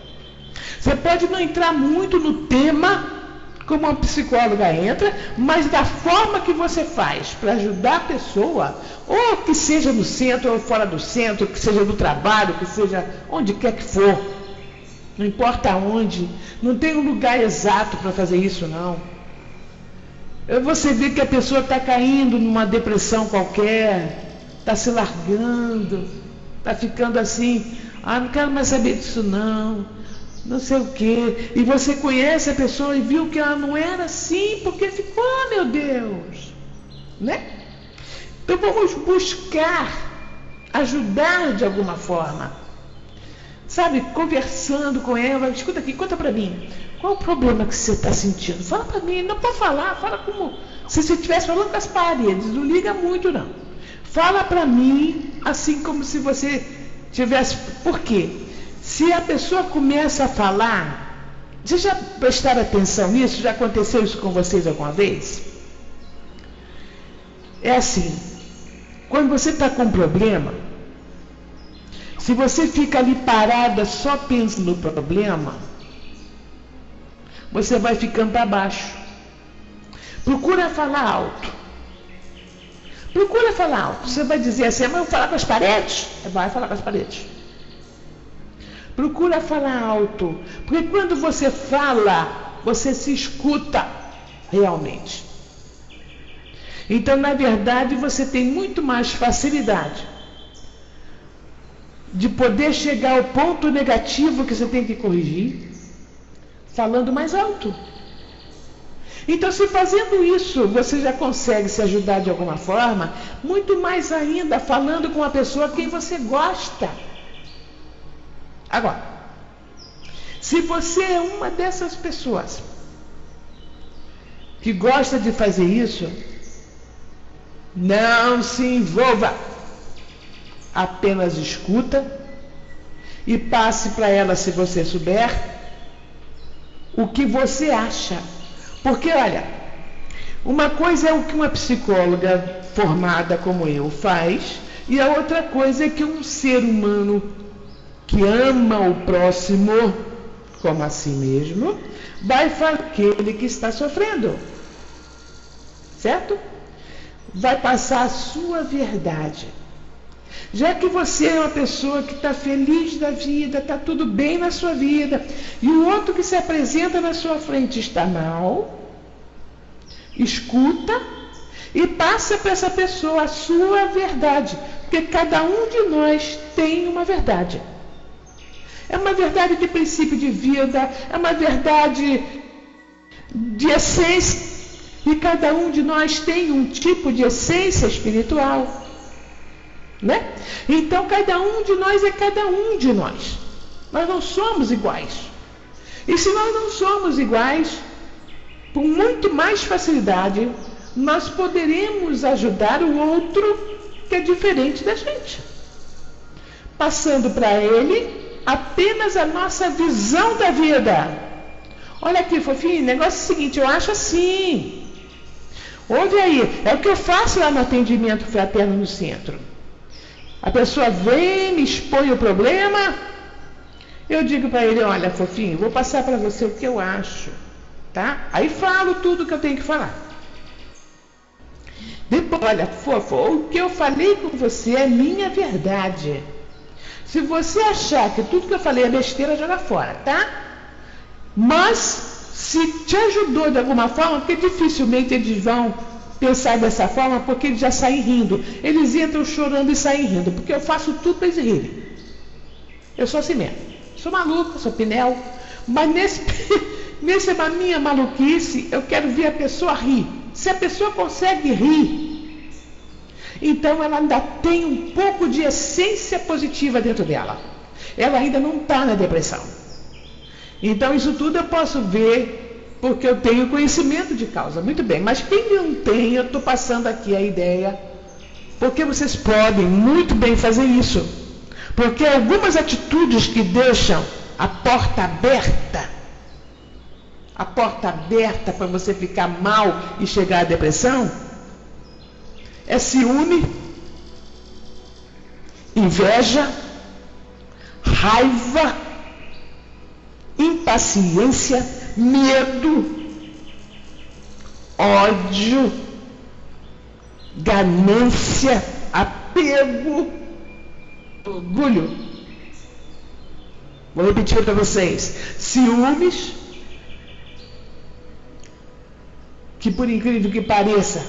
Speaker 2: Você pode não entrar muito no tema como uma psicóloga entra, mas da forma que você faz para ajudar a pessoa, ou que seja no centro ou fora do centro, que seja no trabalho, que seja onde quer que for, não importa onde, não tem um lugar exato para fazer isso não. Você vê que a pessoa está caindo numa depressão qualquer, está se largando, está ficando assim, não quero mais saber disso não sei o quê, e você conhece a pessoa e viu que ela não era assim, porque ficou, meu Deus, né? Então vamos buscar ajudar de alguma forma, sabe, conversando com ela. Escuta aqui, conta pra mim, qual o problema que você está sentindo? Fala pra mim, não pode falar, fala como se você estivesse falando com as paredes, não liga muito não. Fala pra mim, assim como se você tivesse, por quê? Se a pessoa começa a falar, vocês já prestaram atenção nisso? Já aconteceu isso com vocês alguma vez? É assim, quando você está com um problema, se você fica ali parada só pensando no problema, você vai ficando para baixo. Procura falar alto. Procura falar alto. Você vai dizer assim, mas eu vou falar com as paredes? Vai falar com as paredes. Procura falar alto, porque quando você fala, você se escuta realmente. Então, na verdade, você tem muito mais facilidade de poder chegar ao ponto negativo que você tem que corrigir, falando mais alto. Então, se fazendo isso, você já consegue se ajudar de alguma forma, muito mais ainda falando com uma pessoa a quem você gosta. Agora, se você é uma dessas pessoas que gosta de fazer isso, não se envolva. Apenas escuta e passe para ela, se você souber, o que você acha. Porque, olha, uma coisa é o que uma psicóloga formada como eu faz, e a outra coisa é que um ser humano que ama o próximo como a si mesmo, vai falar aquele que está sofrendo. Certo? Vai passar a sua verdade. Já que você é uma pessoa que está feliz da vida, está tudo bem na sua vida, e o outro que se apresenta na sua frente está mal, escuta e passa para essa pessoa a sua verdade, porque cada um de nós tem uma verdade. É uma verdade de princípio de vida, é uma verdade de essência, e cada um de nós tem um tipo de essência espiritual. Né? Então cada um de nós é cada um de nós. Nós não somos iguais. E se nós não somos iguais, com muito mais facilidade, nós poderemos ajudar o outro que é diferente da gente, passando para ele apenas a nossa visão da vida. Olha aqui, fofinho, o negócio é o seguinte, eu acho assim. Ouve aí, é o que eu faço lá no atendimento fraterno no centro. A pessoa vem, me expõe o problema, eu digo para ele, olha, fofinho, vou passar para você o que eu acho, tá? Aí falo tudo que eu tenho que falar. Depois, olha, fofo, o que eu falei com você é minha verdade. Se você achar que tudo que eu falei é besteira, joga fora, tá? Mas, se te ajudou de alguma forma, porque dificilmente eles vão pensar dessa forma, porque eles já saem rindo. Eles entram chorando e saem rindo, porque eu faço tudo para eles rirem. Eu sou assim mesmo. Sou maluca, sou pinel. Mas nessa minha maluquice, eu quero ver a pessoa rir. Se a pessoa consegue rir, então ela ainda tem um pouco de essência positiva dentro dela. Ela ainda não está na depressão. Então isso tudo eu posso ver porque eu tenho conhecimento de causa. Muito bem, mas quem não tem, eu estou passando aqui a ideia, porque vocês podem muito bem fazer isso. Porque algumas atitudes que deixam a porta aberta para você ficar mal e chegar à depressão, é ciúme, inveja, raiva, impaciência, medo, ódio, ganância, apego, orgulho. Vou repetir para vocês. Ciúmes, que por incrível que pareça,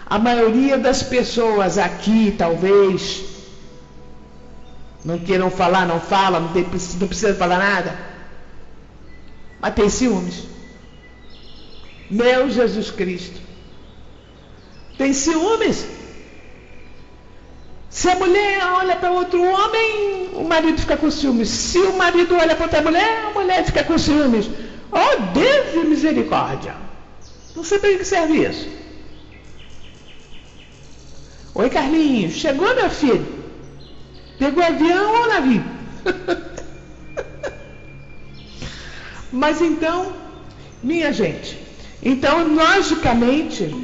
Speaker 2: a maioria das pessoas aqui, talvez, não queiram falar, não fala, não precisa falar nada, mas tem ciúmes. Meu Jesus Cristo, tem ciúmes. Se a mulher olha para outro homem, o marido fica com ciúmes. Se o marido olha para outra mulher, a mulher fica com ciúmes. Oh, Deus de misericórdia. Não sei para que serve isso. Oi, Carlinhos. Chegou, meu filho? Pegou avião ou navio? Mas então, minha gente, então, logicamente,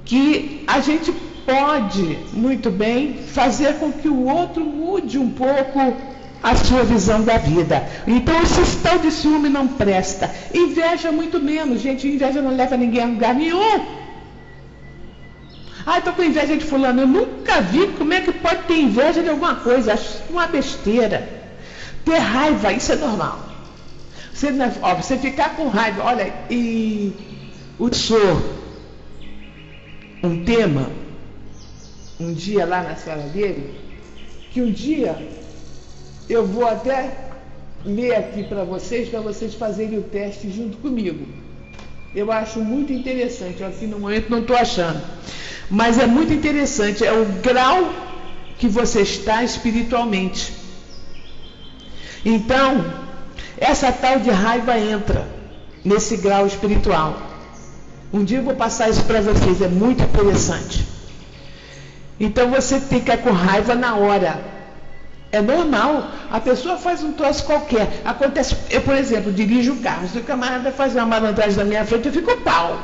Speaker 2: que a gente pode muito bem fazer com que o outro mude um pouco a sua visão da vida. Então esse tal de ciúme não presta. Inveja muito menos, gente. Inveja não leva ninguém a lugar nenhum. Ah, estou com inveja de fulano. Eu nunca vi como é que pode ter inveja de alguma coisa. Acho uma besteira. Ter raiva, isso é normal. Você ficar com raiva, olha, e o senhor, um tema, um dia lá na sala dele, que um dia eu vou até ler aqui para vocês fazerem o teste junto comigo. Eu acho muito interessante, eu aqui no momento não estou achando, mas é muito interessante, é o grau que você está espiritualmente. Então, essa tal de raiva entra nesse grau espiritual. Um dia eu vou passar isso para vocês, é muito interessante. Então você fica com raiva na hora. É normal. A pessoa faz um troço qualquer. Acontece, eu, por exemplo, dirijo o carro. Se o camarada faz uma malandragem na minha frente, eu fico pau.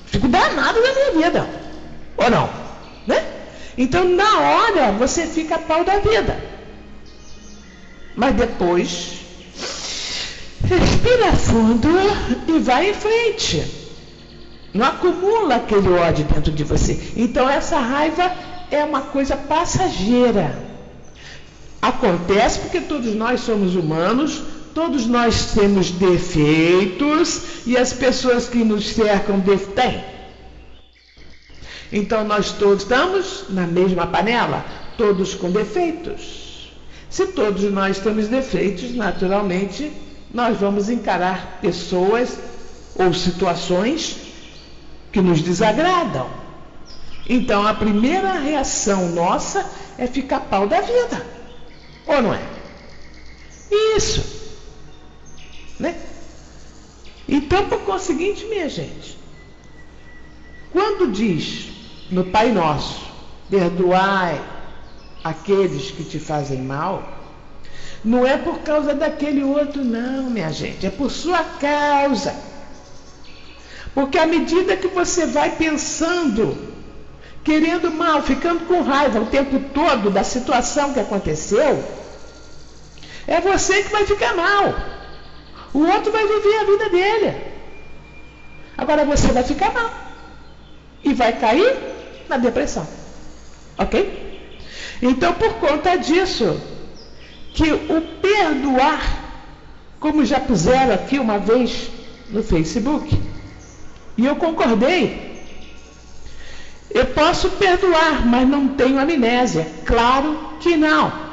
Speaker 2: Fico danado na minha vida. Ou não? Né? Então, na hora, você fica pau da vida. Mas depois, respira fundo e vai em frente. Não acumula aquele ódio dentro de você. Então essa raiva é uma coisa passageira. Acontece porque todos nós somos humanos, todos nós temos defeitos e as pessoas que nos cercam têm. Então nós todos estamos na mesma panela, todos com defeitos. Se todos nós temos defeitos, naturalmente nós vamos encarar pessoas ou situações que nos desagradam. Então a primeira reação nossa é ficar pau da vida. Ou não é? Isso. Né? Então, por conseguinte, minha gente, quando diz no Pai Nosso, perdoai aqueles que te fazem mal, não é por causa daquele outro não, minha gente, é por sua causa. Porque à medida que você vai pensando, querendo mal, ficando com raiva o tempo todo da situação que aconteceu, é você que vai ficar mal. O outro vai viver a vida dele. Agora você vai ficar mal. E vai cair na depressão. Ok? Então, por conta disso, que o perdoar, como já puseram aqui uma vez no Facebook, e eu concordei, eu posso perdoar, mas não tenho amnésia. Claro que não.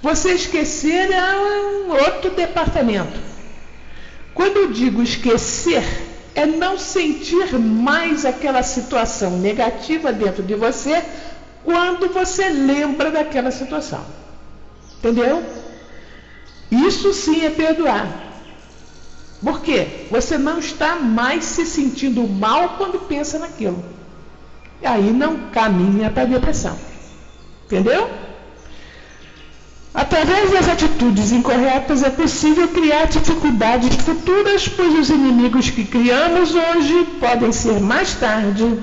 Speaker 2: Você esquecer é um outro departamento. Quando eu digo esquecer, é não sentir mais aquela situação negativa dentro de você quando você lembra daquela situação. Entendeu? Isso sim é perdoar. Por quê? Você não está mais se sentindo mal quando pensa naquilo. E aí não caminha para a depressão. Entendeu? Através das atitudes incorretas é possível criar dificuldades futuras, pois os inimigos que criamos hoje podem ser mais tarde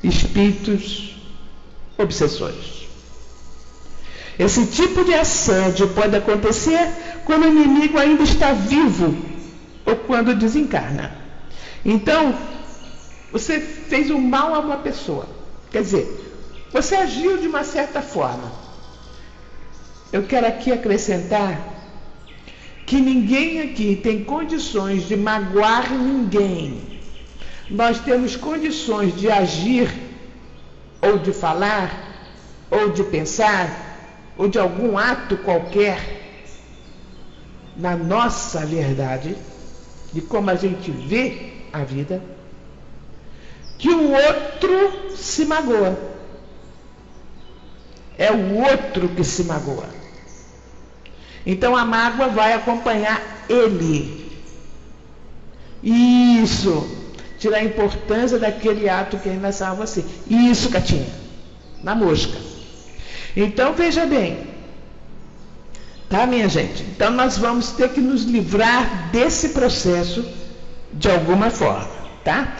Speaker 2: espíritos obsessores. Esse tipo de assédio pode acontecer quando o inimigo ainda está vivo ou quando desencarna. Então, você fez um mal a uma pessoa. Quer dizer, você agiu de uma certa forma. Eu quero aqui acrescentar que ninguém aqui tem condições de magoar ninguém. Nós temos condições de agir, ou de falar, ou de pensar, ou de algum ato qualquer, na nossa verdade, de como a gente vê a vida, que o outro se magoa. É o outro que se magoa. Então a mágoa vai acompanhar ele. Isso. Tirar a importância daquele ato que em relação a você. Isso, Catinha. Na mosca. Então veja bem. Tá, minha gente? Então nós vamos ter que nos livrar desse processo de alguma forma. Tá?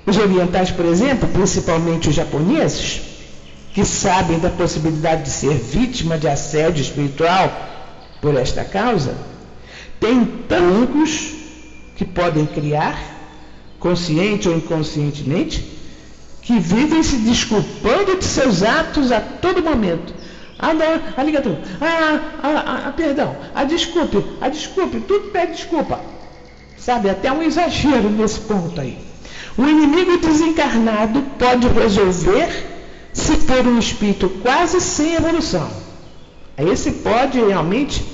Speaker 2: Os orientais, por exemplo, principalmente os japoneses, que sabem da possibilidade de ser vítima de assédio espiritual por esta causa, têm tangos que podem criar, consciente ou inconscientemente, que vivem se desculpando de seus atos a todo momento. Ah, não, arigatou, perdão, desculpe, tudo pede desculpa. Sabe, até um exagero nesse ponto aí. O inimigo desencarnado pode resolver se for um espírito quase sem evolução. Esse pode realmente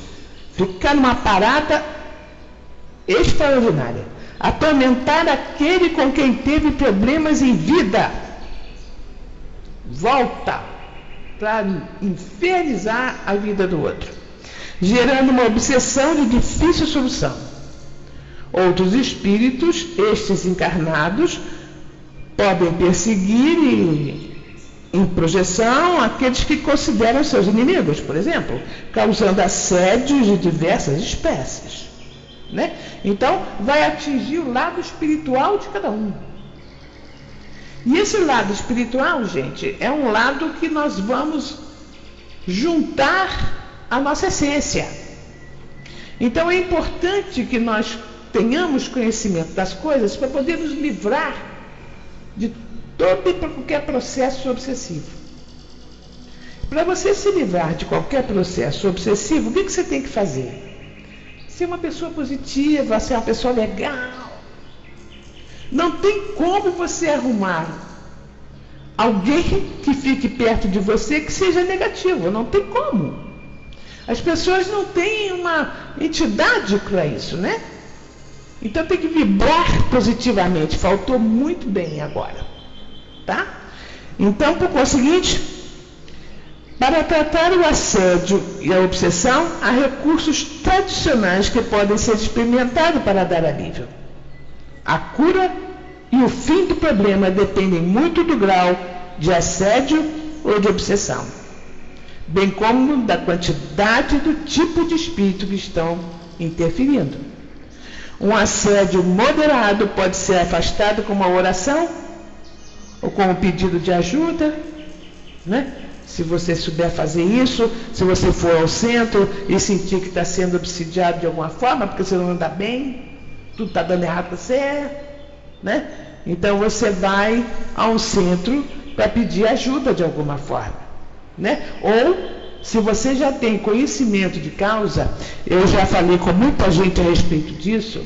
Speaker 2: ficar numa parada extraordinária. Atormentar aquele com quem teve problemas em vida. Volta para infernizar a vida do outro, gerando uma obsessão de difícil solução. Outros espíritos, estes encarnados, podem perseguir em projeção aqueles que consideram seus inimigos, por exemplo, causando assédios de diversas espécies, né? Então, vai atingir o lado espiritual de cada um. E esse lado espiritual, gente, é um lado que nós vamos juntar à nossa essência. Então, é importante que nós tenhamos conhecimento das coisas para poder nos livrar de todo e qualquer processo obsessivo. Para você se livrar de qualquer processo obsessivo, o que você tem que fazer? Ser uma pessoa positiva, ser uma pessoa legal. Não tem como você arrumar alguém que fique perto de você que seja negativo. Não tem como. As pessoas não têm uma entidade para isso, né? Então tem que vibrar positivamente. Faltou muito bem agora. Tá? Então, por conseguinte, para tratar o assédio e a obsessão, há recursos tradicionais que podem ser experimentados para dar alívio. A cura e o fim do problema dependem muito do grau de assédio ou de obsessão, bem como da quantidade do tipo de espírito que estão interferindo. Um assédio moderado pode ser afastado com uma oração ou com um pedido de ajuda, né? Se você souber fazer isso, se você for ao centro e sentir que está sendo obsidiado de alguma forma, porque você não anda bem, tudo está dando errado para você, né? Então você vai a um centro para pedir ajuda de alguma forma, né? Ou, se você já tem conhecimento de causa, eu já falei com muita gente a respeito disso.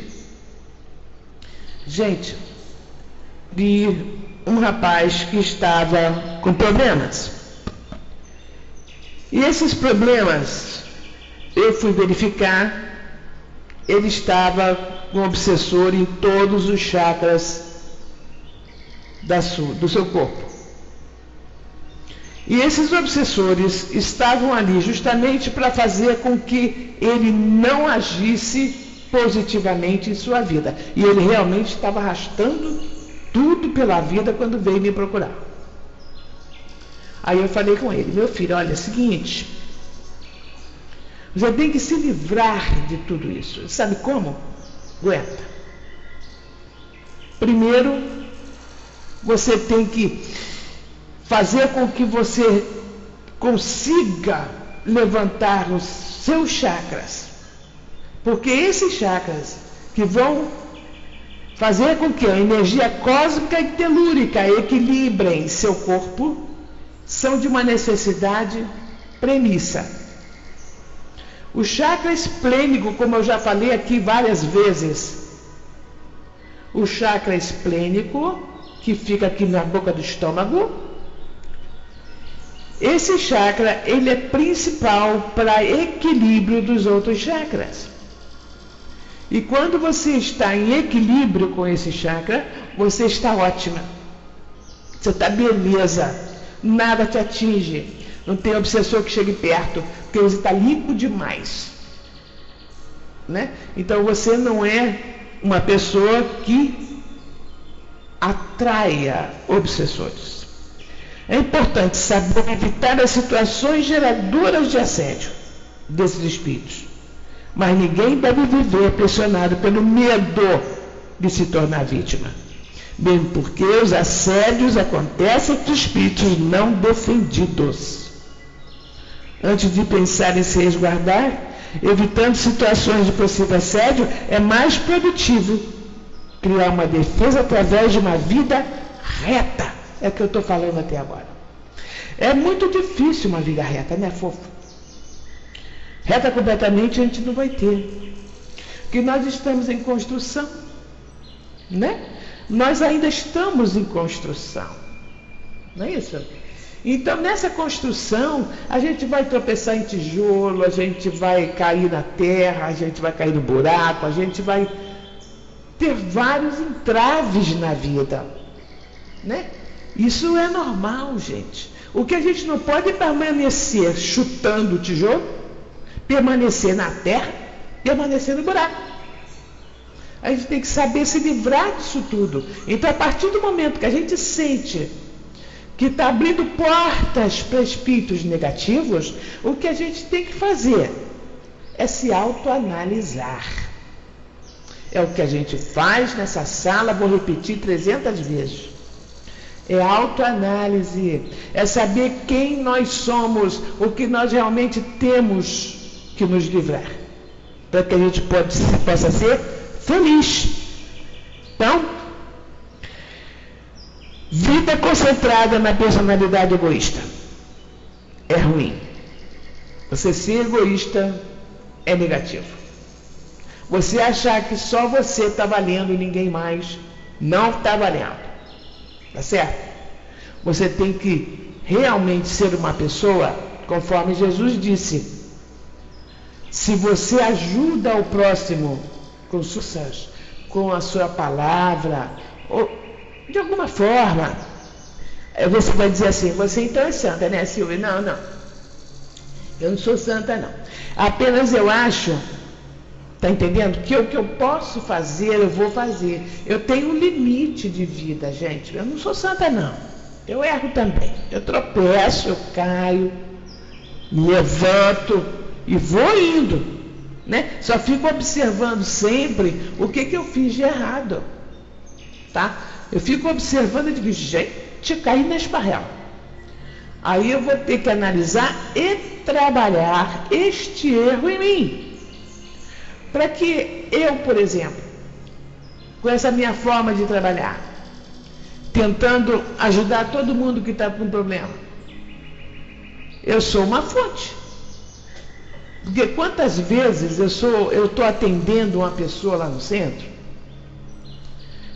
Speaker 2: Gente, vi um rapaz que estava com problemas. E esses problemas, eu fui verificar, ele estava com obsessor em todos os chakras do seu corpo. E esses obsessores estavam ali justamente para fazer com que ele não agisse positivamente em sua vida. E ele realmente estava arrastando tudo pela vida quando veio me procurar. Aí eu falei com ele: meu filho, olha, é o seguinte, você tem que se livrar de tudo isso. Sabe como? Aguenta. Primeiro, você tem que fazer com que você consiga levantar os seus chakras. Porque esses chakras que vão fazer com que a energia cósmica e telúrica equilibrem seu corpo são de uma necessidade premissa. O chakra esplênico, como eu já falei aqui várias vezes, o chakra esplênico, que fica aqui na boca do estômago, esse chakra, ele é principal para equilíbrio dos outros chakras. E quando você está em equilíbrio com esse chakra, você está ótima. Você está beleza. Nada te atinge. Não tem obsessor que chegue perto, porque você está limpo demais, né? Então você não é uma pessoa que atraia obsessores. É importante saber evitar as situações geradoras de assédio desses espíritos. Mas ninguém deve viver pressionado pelo medo de se tornar vítima. Mesmo porque os assédios acontecem entre espíritos não defendidos. Antes de pensar em se resguardar, evitando situações de possível assédio, é mais produtivo criar uma defesa através de uma vida reta. É o que eu estou falando até agora. É muito difícil uma vida reta, né, fofo? Reta completamente a gente não vai ter. Porque nós estamos em construção, né? Nós ainda estamos em construção. Não é isso? Então, nessa construção, a gente vai tropeçar em tijolo, a gente vai cair na terra, a gente vai cair no buraco, a gente vai ter vários entraves na vida, né? Isso é normal, gente. O que a gente não pode é permanecer chutando o tijolo, permanecer na terra, permanecer no buraco. A gente tem que saber se livrar disso tudo. Então, a partir do momento que a gente sente que está abrindo portas para espíritos negativos, o que a gente tem que fazer é se autoanalisar. É o que a gente faz nessa sala, vou repetir 300 vezes. É autoanálise, é saber quem nós somos, o que nós realmente temos que nos livrar, para que a gente possa ser feliz. Então, vida concentrada na personalidade egoísta é ruim. Você ser egoísta é negativo. Você achar que só você está valendo e ninguém mais, não está valendo. Tá certo? Você tem que realmente ser uma pessoa, conforme Jesus disse. Se você ajuda o próximo com suas, com a sua palavra, ou de alguma forma, você vai dizer assim: você então é santa, né, Silvia? Não, não. Eu não sou santa, não. Apenas eu acho, tá entendendo? Que o que eu posso fazer, eu vou fazer. Eu tenho um limite de vida, gente. Eu não sou santa, não. Eu erro também. Eu tropeço, eu caio, me levanto e vou indo, né? Só fico observando sempre o que eu fiz de errado, tá? Eu fico observando e digo: gente, caí na esparrela. Aí eu vou ter que analisar e trabalhar este erro em mim. Para que eu, por exemplo, com essa minha forma de trabalhar, tentando ajudar todo mundo que está com problema. Eu sou uma fonte. Porque quantas vezes eu estou atendendo uma pessoa lá no centro,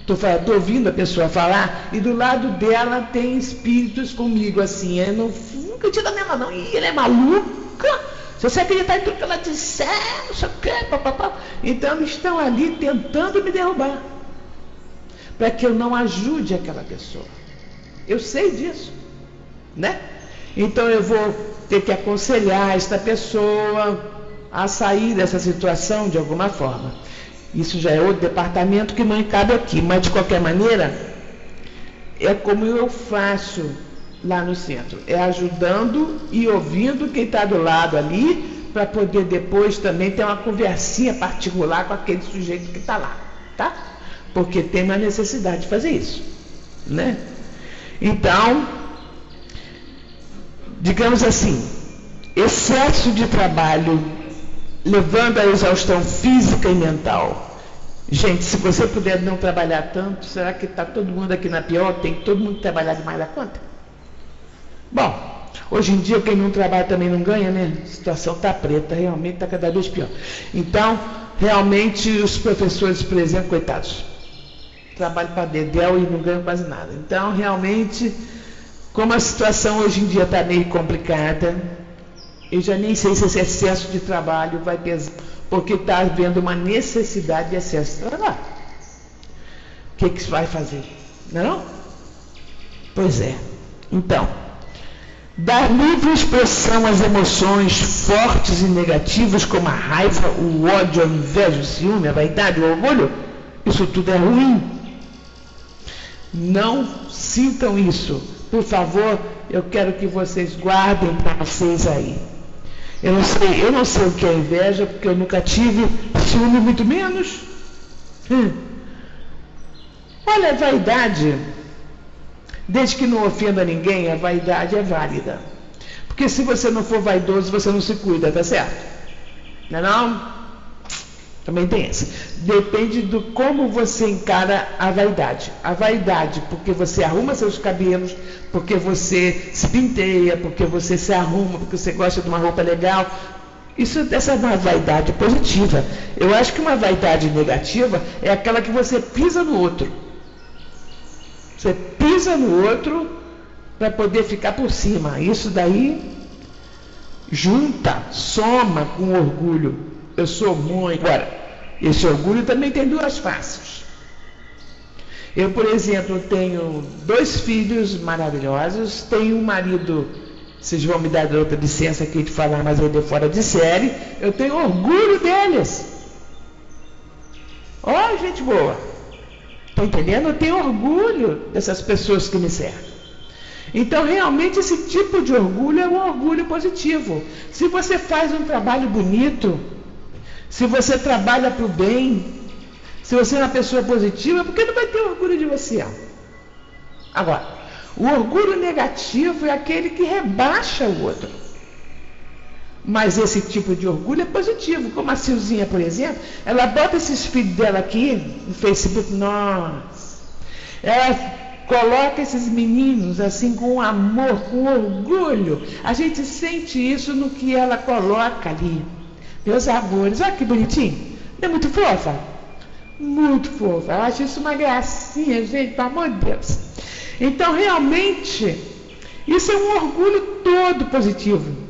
Speaker 2: estou ouvindo a pessoa falar, e do lado dela tem espíritos comigo, assim, eu não acredito nela não, e ela é maluca, se você acreditar em tudo que ela disser, não sei o que, papapá. Então eles estão ali tentando me derrubar, para que eu não ajude aquela pessoa. Eu sei disso, né? Então eu vou ter que aconselhar esta pessoa a sair dessa situação de alguma forma. Isso já é outro departamento que não cabe aqui, mas de qualquer maneira, é como eu faço lá no centro, é ajudando e ouvindo quem está do lado ali, para poder depois também ter uma conversinha particular com aquele sujeito que está lá, tá? Porque tem uma necessidade de fazer isso, né? Então, digamos assim, excesso de trabalho levando à exaustão física e mental. Gente, se você puder não trabalhar tanto, será que está todo mundo aqui na pior? Tem todo mundo que trabalhar demais da conta? Bom, hoje em dia quem não trabalha também não ganha, né? A situação está preta, realmente está cada vez pior. Então, realmente os professores, por exemplo, coitados, trabalham para dedéu e não ganham quase nada. Então, realmente, como a situação hoje em dia está meio complicada, eu já nem sei se esse excesso de trabalho vai pesar, porque está havendo uma necessidade de excesso de trabalho. O que isso vai fazer? Não? Pois é. Então, dar livre expressão às emoções fortes e negativas, como a raiva, o ódio, a inveja, o ciúme, a vaidade, o orgulho, isso tudo é ruim. Não sintam isso. Por favor, eu quero que vocês guardem para vocês aí. Eu não sei o que é inveja, porque eu nunca tive, ciúme muito menos. Olha, a vaidade, desde que não ofenda ninguém, a vaidade é válida. Porque se você não for vaidoso, você não se cuida, tá certo? Não é não? Também tem essa. Depende do como você encara a vaidade. A vaidade, porque você arruma seus cabelos, porque você se penteia, porque você se arruma, porque você gosta de uma roupa legal. Essa é uma vaidade positiva. Eu acho que uma vaidade negativa é aquela que você pisa no outro. Você pisa no outro para poder ficar por cima. Isso daí junta, soma com orgulho. Eu sou muito. Agora, esse orgulho também tem duas faces. Eu, por exemplo, tenho 2 filhos maravilhosos, tenho um marido, vocês vão me dar outra licença aqui de falar, mas ele é fora de série. Eu tenho orgulho deles. Ó, gente boa. Tá entendendo? Eu tenho orgulho dessas pessoas que me cercam. Então, realmente, esse tipo de orgulho é um orgulho positivo. Se você faz um trabalho bonito, se você trabalha para o bem, se você é uma pessoa positiva, por que não vai ter orgulho de você? Agora, o orgulho negativo é aquele que rebaixa o outro. Mas esse tipo de orgulho é positivo. Como a Silzinha, por exemplo, ela bota esses filhos dela aqui no Facebook, nossa, ela coloca esses meninos assim com amor, com orgulho. A gente sente isso no que ela coloca ali. Meus amores, olha que bonitinho. Não é muito fofa? Muito fofa. Eu acho isso uma gracinha, gente, pelo amor de Deus. Então, realmente, isso é um orgulho todo positivo.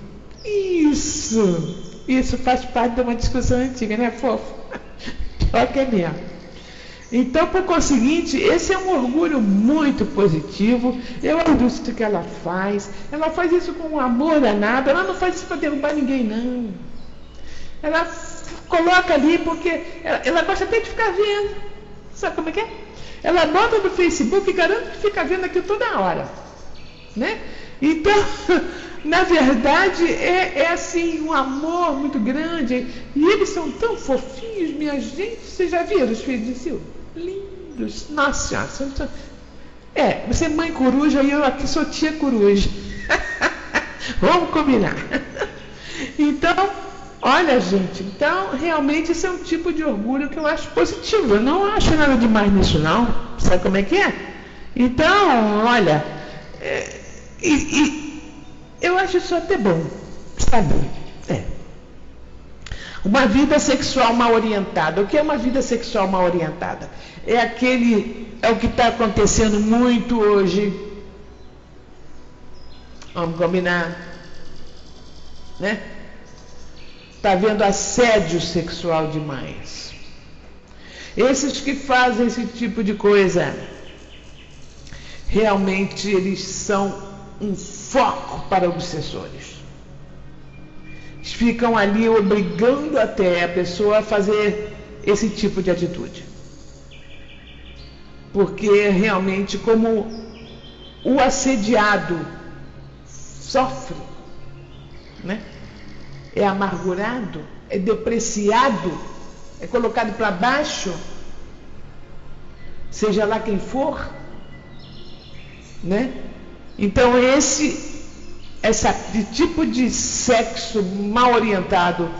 Speaker 2: Isso faz parte de uma discussão antiga, né, fofo? Pior que é mesmo. Então, por conseguinte, esse é um orgulho muito positivo. Eu adoro o que ela faz. Ela faz isso com um amor danado. Ela não faz isso para derrubar ninguém, não. Ela coloca ali porque ela gosta até de ficar vendo. Sabe como é que é? Ela bota no Facebook e garante que fica vendo aquilo toda hora. Né? Então, na verdade, é assim, um amor muito grande. E eles são tão fofinhos, minha gente. Vocês já viram os filhos de Silvio? Lindos. Nossa Senhora. Você é mãe coruja e eu aqui sou tia coruja. Vamos combinar. Então, olha, gente, então, realmente esse é um tipo de orgulho que eu acho positivo. Eu não acho nada demais nisso, não. Sabe como é que é? Então, olha, eu acho isso até bom, sabe? Uma vida sexual mal orientada. O que é uma vida sexual mal orientada? É o que está acontecendo muito hoje. Vamos combinar, né? Está havendo assédio sexual demais. Esses que fazem esse tipo de coisa, realmente eles são um foco para obsessores. Eles ficam ali obrigando até a pessoa a fazer esse tipo de atitude. Porque realmente, como o assediado sofre, né? É amargurado, é depreciado, é colocado para baixo, seja lá quem for, né? Então esse tipo de sexo mal orientado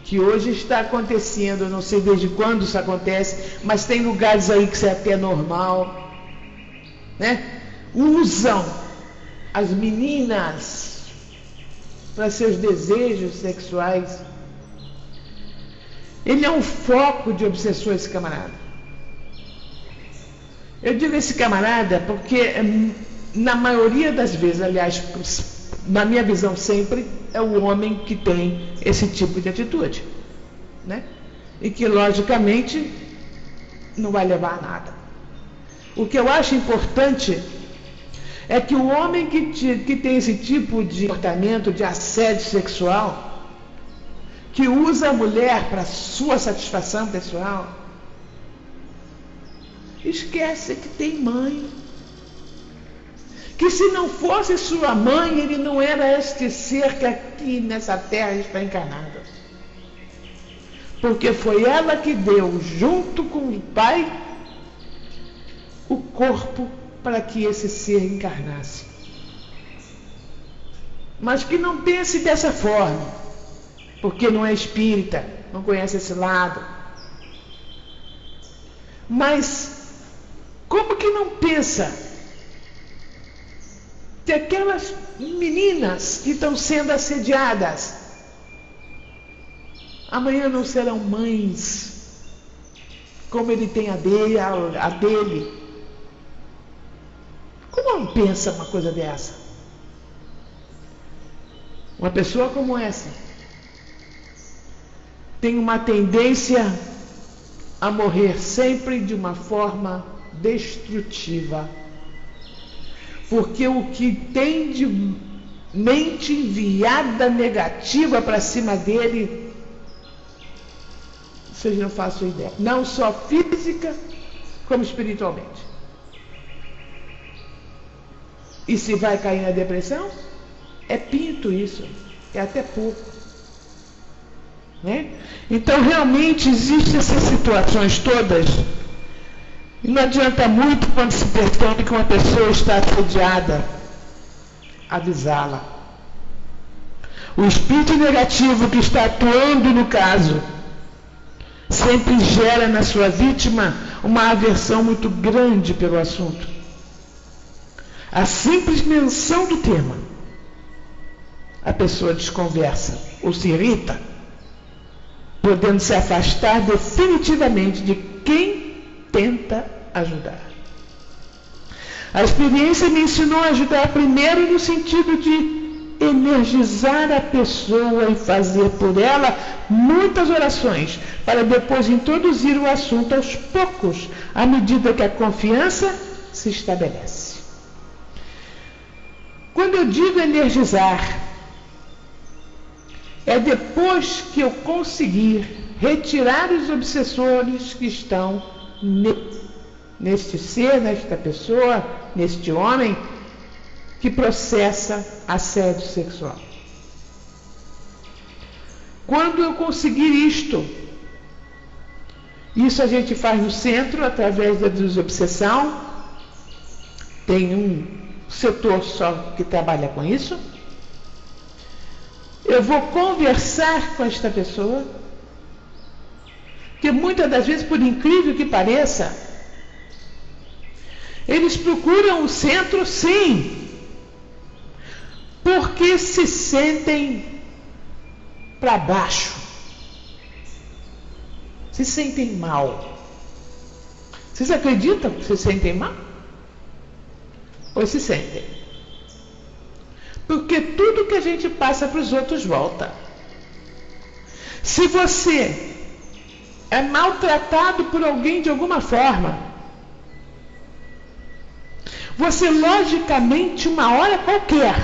Speaker 2: que hoje está acontecendo, não sei desde quando isso acontece, mas tem lugares aí que isso é até normal, né? Usam as meninas para seus desejos sexuais. Ele é um foco de obsessor, esse camarada. Eu digo esse camarada porque, na maioria das vezes, aliás, na minha visão sempre, é o homem que tem esse tipo de atitude, né? E que, logicamente, não vai levar a nada. O que eu acho importante é que o homem que tem esse tipo de comportamento de assédio sexual, que usa a mulher para sua satisfação pessoal, esquece que tem mãe. Que se não fosse sua mãe, ele não era este ser que aqui nessa terra está encarnado. Porque foi ela que deu, junto com o pai, o corpo para que esse ser encarnasse. Mas que não pense dessa forma, porque não é espírita, não conhece esse lado. Mas como que não pensa que aquelas meninas que estão sendo assediadas amanhã não serão mães, como ele tem a dele? Como não pensa uma coisa dessa? Uma pessoa como essa tem uma tendência a morrer sempre de uma forma destrutiva. Porque o que tem de mente enviada negativa para cima dele, vocês não fazem ideia. Não só física, como espiritualmente. E se vai cair na depressão, é pinto isso. É até pouco. Né? Então, realmente, existem essas situações todas. E não adianta muito quando se percebe que uma pessoa está assediada, avisá-la. O espírito negativo que está atuando no caso sempre gera na sua vítima uma aversão muito grande pelo assunto. A simples menção do tema, a pessoa desconversa ou se irrita, podendo se afastar definitivamente de quem tenta ajudar. A experiência me ensinou a ajudar primeiro no sentido de energizar a pessoa e fazer por ela muitas orações, para depois introduzir o assunto aos poucos, à medida que a confiança se estabelece. Quando eu digo energizar, é depois que eu conseguir retirar os obsessores que estão neste ser, nesta pessoa, neste homem que processa assédio sexual. Quando eu conseguir isto, isso a gente faz no centro através da desobsessão. Tem um setor só que trabalha com isso. Eu vou conversar com esta pessoa, que muitas das vezes, por incrível que pareça, Eles procuram o centro, sim, porque se sentem para baixo, se sentem mal. Vocês acreditam que se sentem mal? Ou se sentem? Porque tudo que a gente passa para os outros volta. Se você é maltratado por alguém de alguma forma, você logicamente, uma hora qualquer,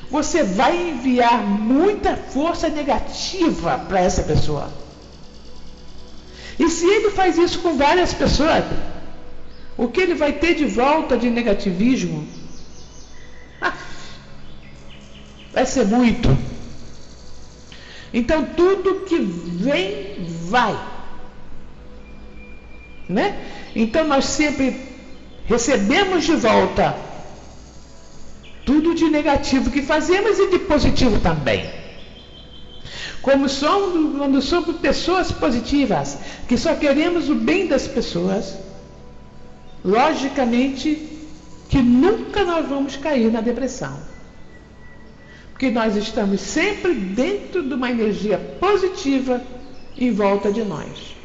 Speaker 2: você vai enviar muita força negativa para essa pessoa. E se ele faz isso com várias pessoas, o que ele vai ter de volta de negativismo? Vai ser muito. Então tudo que vem, vai. Né? Então nós sempre recebemos de volta tudo de negativo que fazemos e de positivo também. Quando somos pessoas positivas, que só queremos o bem das pessoas, logicamente que nunca nós vamos cair na depressão. Porque nós estamos sempre dentro de uma energia positiva em volta de nós.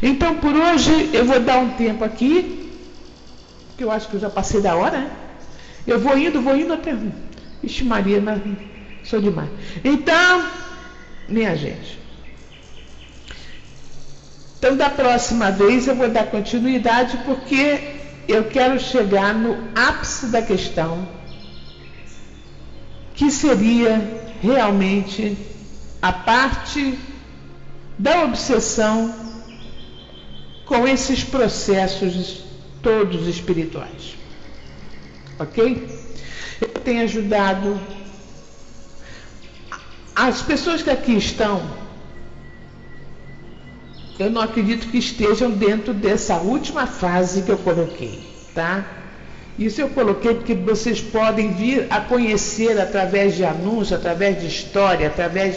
Speaker 2: Então por hoje eu vou dar um tempo aqui, que eu acho que eu já passei da hora, né? Eu vou indo até... Ixi Maria, mas sou demais. Então, minha gente, então da próxima vez eu vou dar continuidade, porque eu quero chegar no ápice da questão, que seria realmente a parte da obsessão com esses processos todos espirituais. Ok? Eu tenho ajudado as pessoas que aqui estão. Eu não acredito que estejam dentro dessa última fase que eu coloquei, tá? Isso eu coloquei porque vocês podem vir a conhecer através de anúncio, através de história, através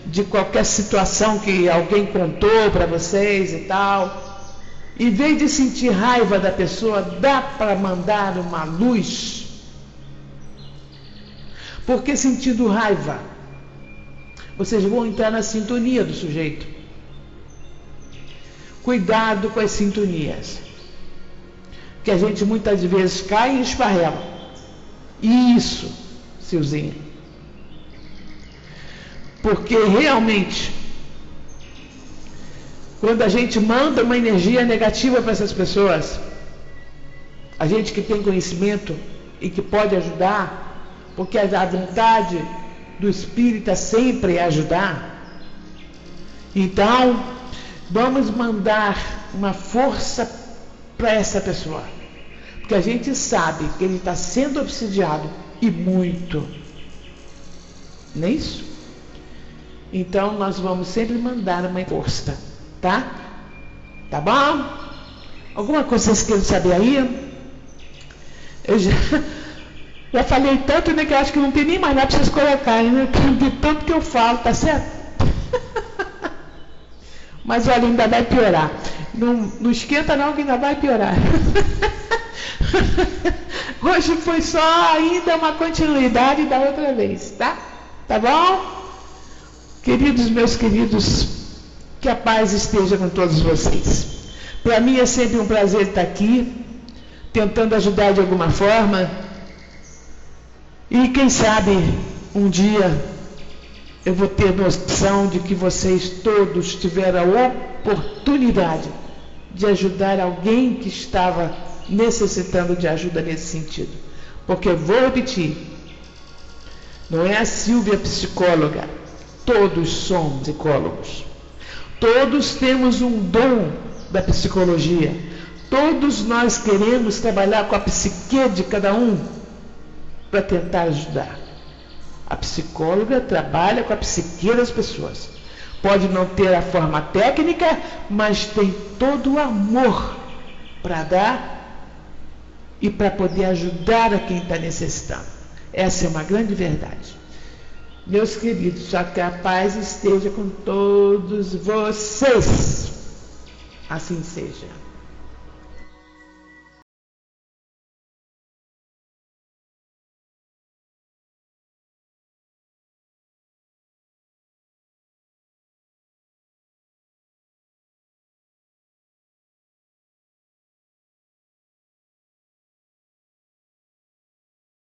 Speaker 2: de qualquer situação que alguém contou para vocês e tal. Em vez de sentir raiva da pessoa, dá para mandar uma luz. Porque sentindo raiva, vocês vão entrar na sintonia do sujeito. Cuidado com as sintonias, que a gente muitas vezes cai e esfarrela. Isso, Silzinha. Porque realmente, quando a gente manda uma energia negativa para essas pessoas, a gente que tem conhecimento e que pode ajudar, porque a vontade do espírita sempre é ajudar, então vamos mandar uma força para essa pessoa, porque a gente sabe que ele está sendo obsidiado, e muito, não é isso? Então nós vamos sempre mandar uma força, tá? Tá bom? Alguma coisa vocês querem saber aí? Eu já falei tanto, né, que eu acho que não tem nem mais nada para vocês colocarem, né? De tanto que eu falo, tá certo? Mas olha, ainda vai piorar. Não esquenta não, que ainda vai piorar. Hoje foi só ainda uma continuidade da outra vez, tá? Tá bom? Queridos meus queridos, que a paz esteja com todos vocês. Para mim é sempre um prazer estar aqui, tentando ajudar de alguma forma. E quem sabe um dia eu vou ter noção de que vocês todos tiveram a oportunidade de ajudar alguém que estava necessitando de ajuda nesse sentido. Porque, vou repetir, não é a Silvia psicóloga, todos somos psicólogos. Todos temos um dom da psicologia. Todos nós queremos trabalhar com a psique de cada um para tentar ajudar. A psicóloga trabalha com a psique das pessoas. Pode não ter a forma técnica, mas tem todo o amor para dar e para poder ajudar a quem está necessitando. Essa é uma grande verdade. Meus queridos, só que a paz esteja com todos vocês. Assim seja.